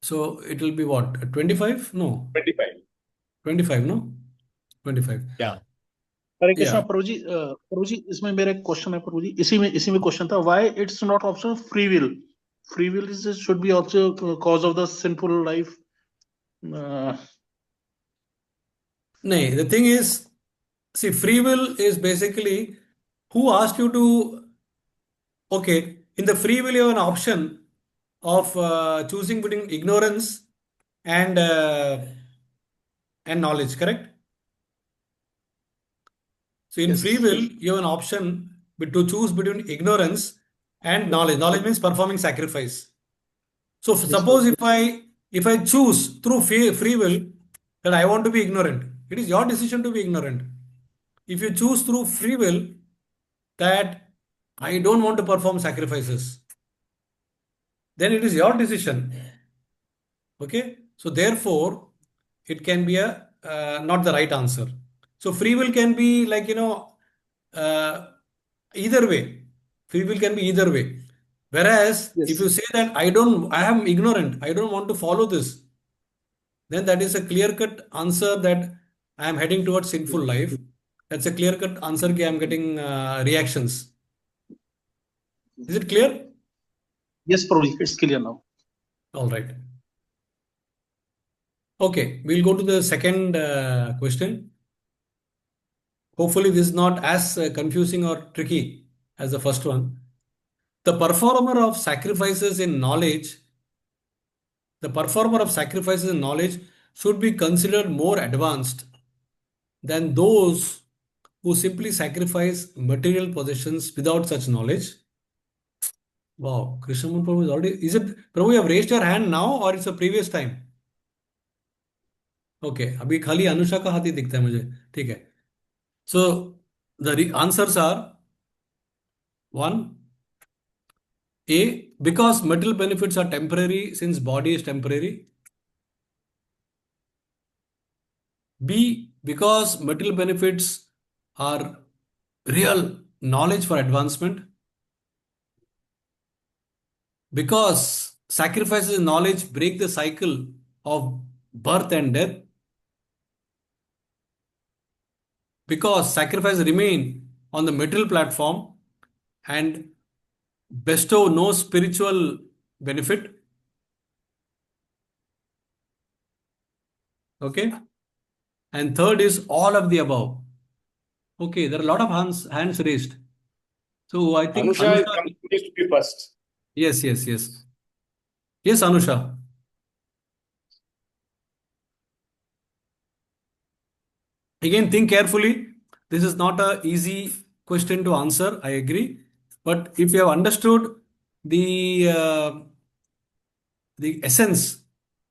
so it will be what? 25? No, 25. 25, no? 25. Yeah. Hare Krishna Yeah. प्रभु जी इसमें मेरा एक question है प्रभु जी इसी में question था why it's not option free will is should be also cause of the sinful life No, the thing is, see, free will is basically who asked you to, okay, in the free will, you have an option of choosing between ignorance and and knowledge, correct? So in yes free will, you have an option to choose between ignorance and knowledge. Knowledge means performing sacrifice. So yes suppose if I choose through free will that I want to be ignorant, it is your decision to be ignorant. If you choose through free will that I don't want to perform sacrifices, then it is your decision. Okay, so therefore it can be a not the right answer. So free will can be like uh, either way. Free will can be either way. Whereas yes if you say that I am ignorant, I don't want to follow this, then that is a clear cut answer that I am heading towards sinful life. That's a clear cut answer. I am getting reactions. Is it clear? Yes Prabhu ji it's clear now All right. Okay, we'll go to the second question. Hopefully, this is not as confusing or tricky as the first one. The performer of sacrifices in knowledge, the performer of sacrifices in knowledge should be considered more advanced than those who simply sacrifice material possessions without such knowledge. Wow, Krishnamurti Prabhu is already. Is it Prabhu? You have raised your hand now, or it's a previous time? Okay, अभी खाली अनुषा का हाथ ही दिखता है मुझे. ठीक है. So the answers are one, A, because material benefits are temporary since body is temporary. B, because material benefits are real knowledge for advancement. Because sacrifices in knowledge break the cycle of birth and death. Because sacrifices remain on the material platform and bestow no spiritual benefit. Okay. And third is all of the above. Okay, there are a lot of hands raised. So I think Anusha Anusha. continues to be first. Yes, yes, yes. Yes, Anusha. Again, think carefully. This is not a easy question to answer. I agree. But if you have understood the uh, the essence,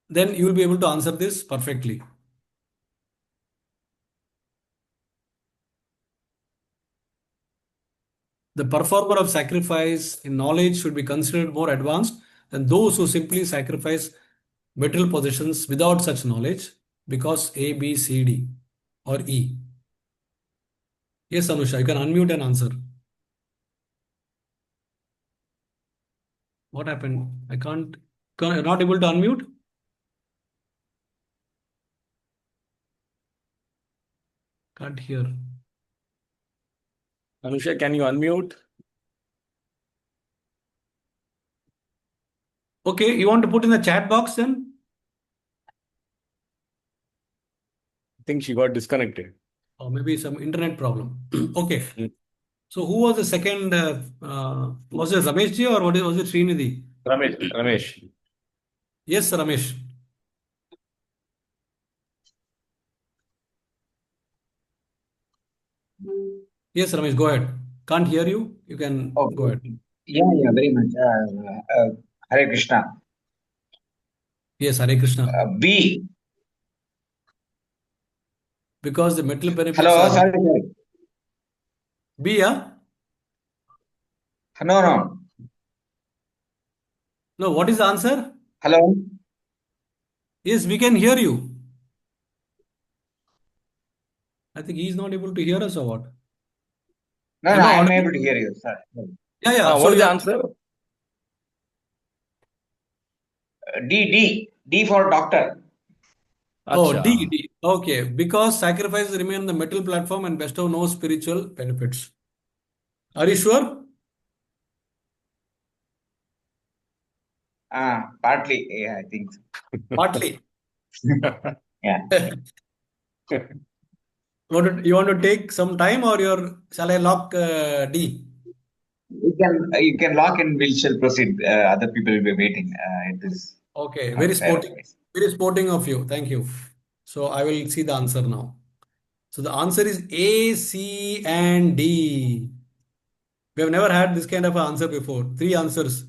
then you will be able to answer this perfectly. The performer of sacrifice in knowledge should be considered more advanced than those who simply sacrifice material possessions without such knowledge because A, B, C, D or E. Yes, Anusha, you can unmute and answer. What happened? I can't not able to unmute? Can't hear. Anusha, can you unmute? Okay, you want to put in the chat box then? I think she got disconnected. Or maybe some internet problem. Okay. Mm. So who was the second? Was it Ramesh ji or was it Srinidhi? Ramesh. Yes, Ramesh. Yes, Ramesh, go ahead. Can't hear you. You can Oh, go ahead. yeah, very much. Hare Krishna. Yes, Hare Krishna. B. Because the material benefits Hello, are sorry. B, yeah? No. No, what is the answer? Hello. Yes, we can hear you. I think he's not able to hear us or what? No, Am I I'm audible? able to hear you. Sorry. Yeah. So What is you the are answer? D for doctor. Oh, Acha. D. Okay, because sacrifices remain on the metal platform and bestow no spiritual benefits. Are you sure? Partly, yeah, I think so. Partly. Yeah. You want to take some time or shall I lock D? You can lock in. We shall proceed. Other people will be waiting. It is Okay, not fair otherwise. very sporting of you. Thank you. So I will see the answer now. So the answer is A, C, and D. We have never had this kind of an answer before. Three answers.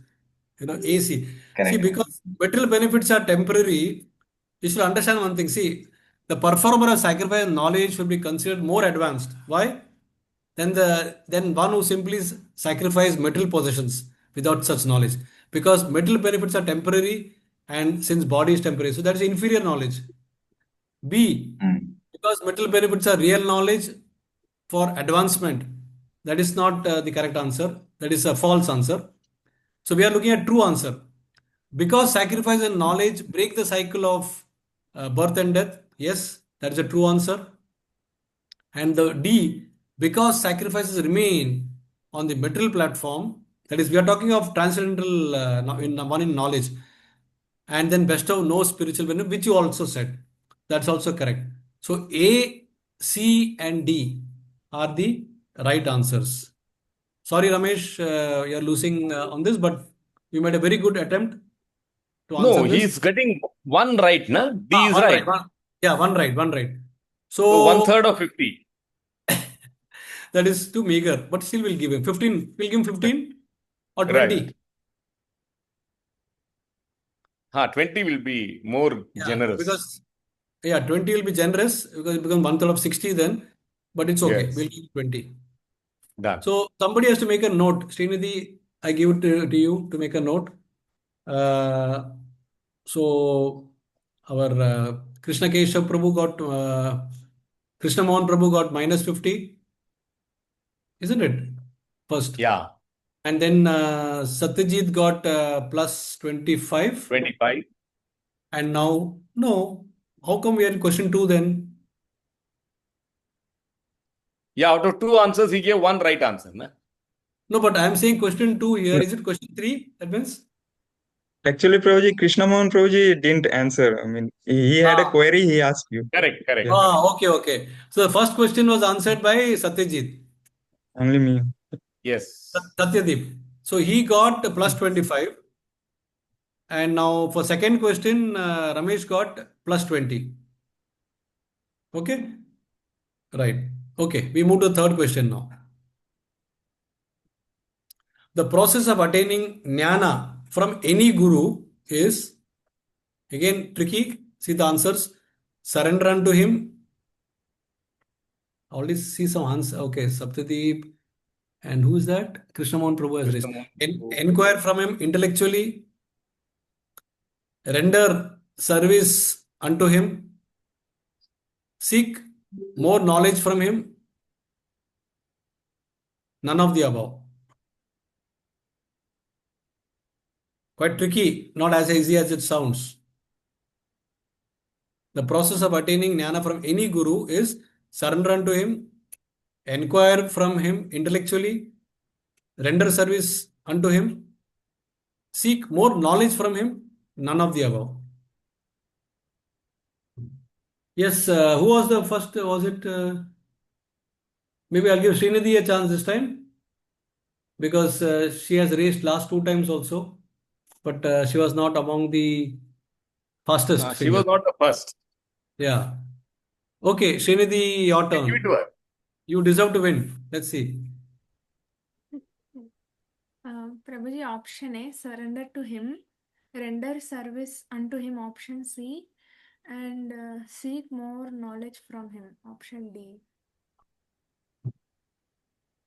A, C. See, Correct. because material benefits are temporary, you should understand one thing. See, the performer of sacrifice and knowledge should be considered more advanced. Why? Than one who simply sacrifice material possessions without such knowledge. Because material benefits are temporary and since body is temporary. So that is inferior knowledge. B, Mm. because material benefits are real knowledge for advancement. That is not the correct answer. That is a false answer. So we are looking at true answer. Because sacrifice and knowledge break the cycle of birth and death. Yes, that is a true answer. And the D, because sacrifices remain on the material platform. That is, we are talking of transcendental in knowledge, and then bestow no spiritual benefit, which you also said. That's also correct. So A, C, and D are the right answers. Sorry, Ramesh, you're losing on this, but you made a very good attempt to answer No, this. he's getting one right, na? D is One right. right. Yeah, one right, one right. So one So third of 50. that is too meager, but still we'll give him 15. We'll give him 15 or Right. 20. 20 will be more Yeah, generous. because 20 will be generous because it becomes one third of 60 then, but it's okay. Yes. We'll give 20. Done. So somebody has to make a note. Srinidhi I give it to you to make a note. So our Krishna Keshav Prabhu got Krishna Mohan Prabhu got -50, isn't it? First. Yeah, And then Satyajit got +25. 25. And now, no. How come we are in question 2 then? Yeah, out of 2 answers, he gave 1 right answer. Na? No, but I am saying question 2 here. Is it question 3? That means? Actually, Prabhuji, Krishna Mohan Prabhuji didn't answer. I mean, he had a Ah, query, he asked you. Correct, correct, Yeah, correct. okay, okay. So the first question was answered by Satyajit. only me. Yes. Satyadeep. So he got +25. And now for second question, Ramesh got +20. Okay? Right. Okay. We move to the third question now. The process of attaining jnana from any guru is, again, tricky. See the answers. Surrender unto him. Already see some answers. Okay, Saptadeep. And who is that? Krishna Mohan Prabhu has raised. Krishna Inquire from him intellectually. Render service unto him. Seek more knowledge from him. None of the above. Quite tricky, not as easy as it sounds. The process of attaining jnana from any guru is surrender unto him, inquire from him intellectually, render service unto him, seek more knowledge from him, none of the above. Yes, who was the first? Was it? Maybe I'll give Srinidhi a chance this time because she has raced last 2 times also, but she was not among the fastest She was figures. not the first. Yeah. Okay, Srinidhi, your Give it turn. to her. You deserve to win. Let's see. Prabhuji, option A, surrender to him, render service unto him, option C, and seek more knowledge from him, option D.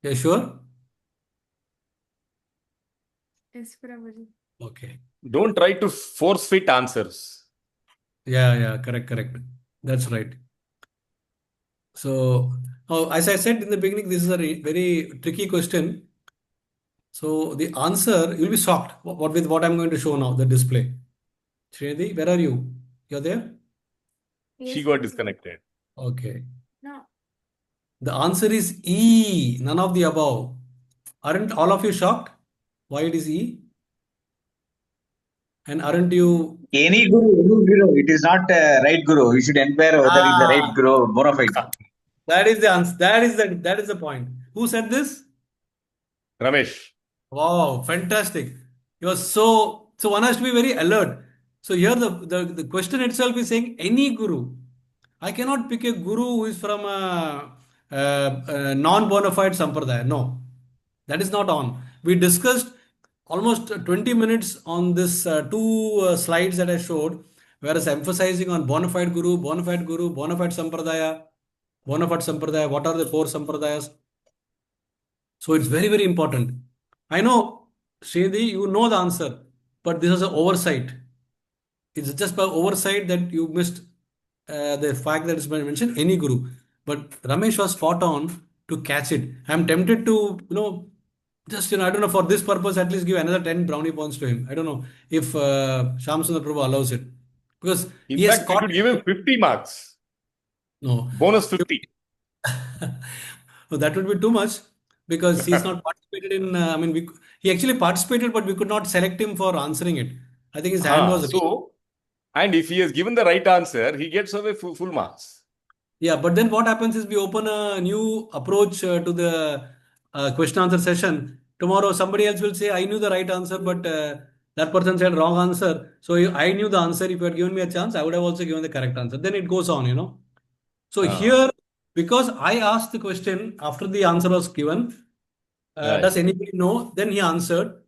Yeah, sure? Yes, Prabhuji. Okay. Don't try to force fit answers. Yeah, correct. That's right. So, as I said in the beginning, this is a very tricky question. So, the answer, you'll be shocked with what I'm going to show now, the display. Srinidhi, where are you? You're there? She Yes, got Prabhuji. disconnected. Okay. No, The answer is E, none of the above. Aren't all of you shocked? Why it is E? And aren't you? Any guru, it is not right guru. You should inquire whether it's the right Ah, guru, bona fide. that is the answer. That is the point. Who said this? Ramesh. Wow, fantastic. You are so one has to be very alert. So here the question itself is saying any guru. I cannot pick a guru who is from a non-bona fide sampradaya. No, that is not on. We discussed almost 20 minutes on this two slides that I showed, whereas emphasizing on bona fide guru, bona fide guru, bona fide sampradaya, bona fide sampradaya. What are the 4 sampradayas? So it's very, very important. I know, Sridhi, you know the answer, but this is an oversight. It's just by oversight that you missed the fact that it's been mentioned any guru. But Ramesh was spot on to catch it. I'm tempted to, just, I don't know, for this purpose, at least give another 10 brownie points to him. I don't know if Shyam Sundar Prabhu allows it. Because In he has fact, we caught could give him 50 marks. No. Bonus 50. No, that would be too much because he's not participated in. He actually participated, but we could not select him for answering it. I think his hand was raised. And if he has given the right answer, he gets away full marks. Yeah, but then what happens is we open a new approach to the question answer session. Tomorrow, somebody else will say, I knew the right answer, but that person said wrong answer. So I knew the answer. If you had given me a chance, I would have also given the correct answer. Then it goes on. So here, because I asked the question after the answer was given, Right. does anybody know? Then he answered.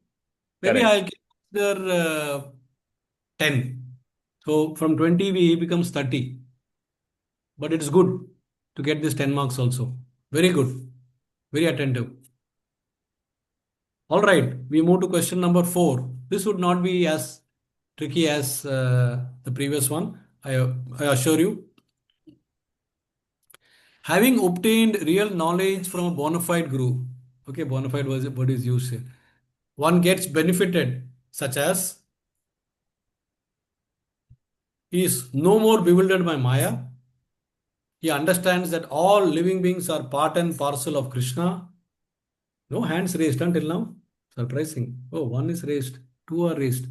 Maybe Correct. I'll consider 10. So from 20, he becomes 30. But it's good to get this 10 marks also. Very good. Very attentive. All right, we move to question number 4. This would not be as tricky as the previous one, I assure you. Having obtained real knowledge from a bona fide guru, okay, bona fide was what is used here. One gets benefited, such as he is no more bewildered by Maya. He understands that all living beings are part and parcel of Krishna. No hands raised until now. Surprising. Oh, one is raised, two are raised.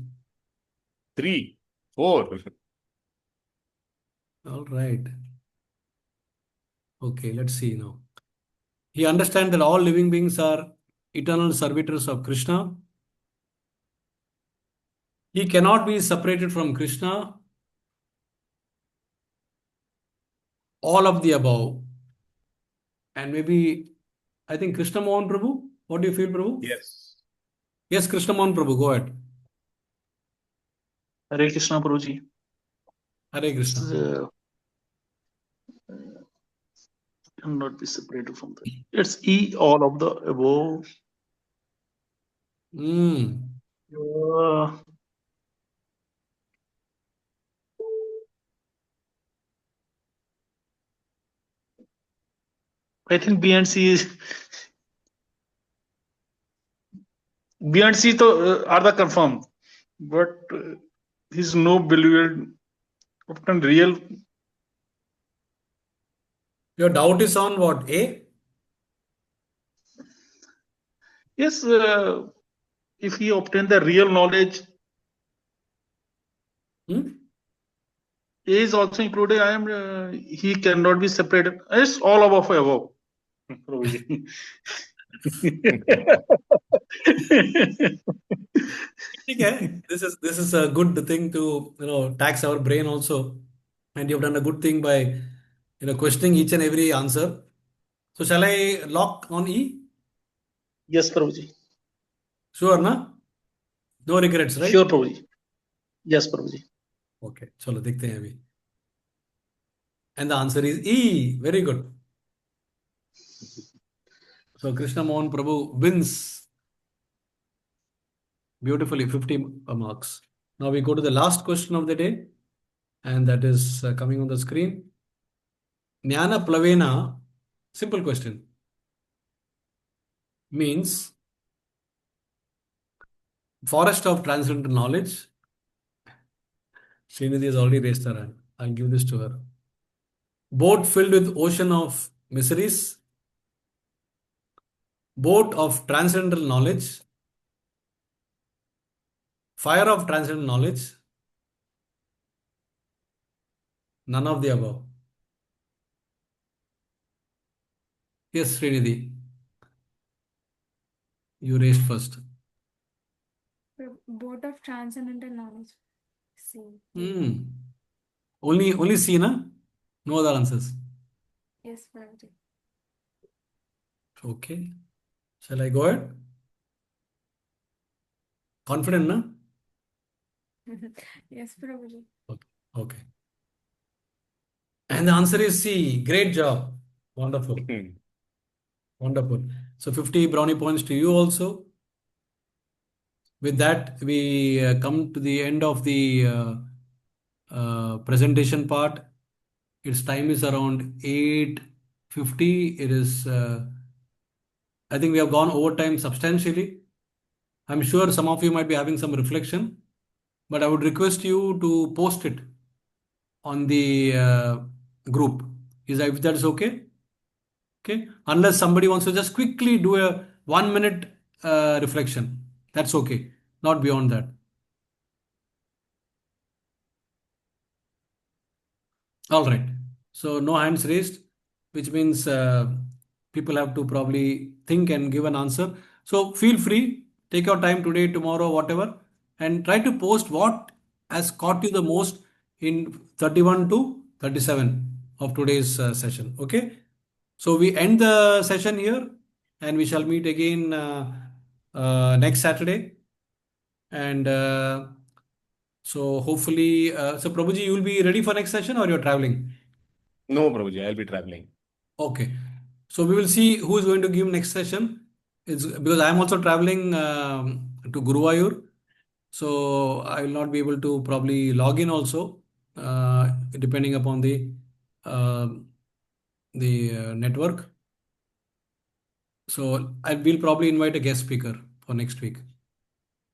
3, 4. All right. Okay, let's see now. He understands that all living beings are eternal servitors of Krishna. He cannot be separated from Krishna. All of the above. And maybe, I think Krishna Mohan Prabhu. What do you feel, Prabhu? Yes. Yes, Krishna Mohan Prabhu, go ahead. Hare Krishna, Prabhuji. Hare Krishna. Cannot be separated from that. It's E, all of the above. Uh, I think B and C is B and C are the confirmed, but his no believed often real. Your doubt is on what? A? Yes, if he obtained the real knowledge, A is also included. He cannot be separated. It's all above. Prabhuji. Okay. This is a good thing to tax our brain also, and you've done a good thing by questioning each and every answer. So shall I lock on E? Yes, Prabhuji. Sure, na? No regrets, right? Sure, Prabhuji. Yes, Prabhuji. Okay, chalo dekhte hain abhi. And the answer is E. Very good. So Krishna Mohan Prabhu wins beautifully, 50 marks. Now we go to the last question of the day, and that is coming on the screen. Jnana Plavena, simple question, means forest of transcendental knowledge. Srinidhi has already raised her hand. I'll give this to her. Boat filled with ocean of miseries. Boat of transcendental knowledge. Fire of transcendental knowledge. None of the above. Yes, Srinidhi. You raised first. Boat of transcendental knowledge. C. Only C, na? No other answers. Yes, Prabhuji. Okay. Shall I go ahead? Confident, na? Yes, Prabhuji. Okay. And the answer is C. Great job. Wonderful. Wonderful. So 50 brownie points to you also. With that, we come to the end of the presentation part. Its time is around 8:50. It is, I think we have gone over time substantially. I'm sure some of you might be having some reflection, but I would request you to post it on the group. If that is okay? Okay. Unless somebody wants to just quickly do a 1 minute reflection. That's okay. Not beyond that. All right. So no hands raised, which means people have to probably think and give an answer. So feel free, take your time today, tomorrow, whatever, and try to post what has caught you the most in 31 to 37 of today's session. Okay. So we end the session here, and we shall meet again next Saturday. And so hopefully, so Prabhuji, you will be ready for next session or you're traveling? No, Prabhuji, I'll be traveling. Okay. So we will see who is going to give next session. It's because I'm also traveling to Guruvayur, so I will not be able to probably log in also, depending upon uh, the network. So I will probably invite a guest speaker for next week.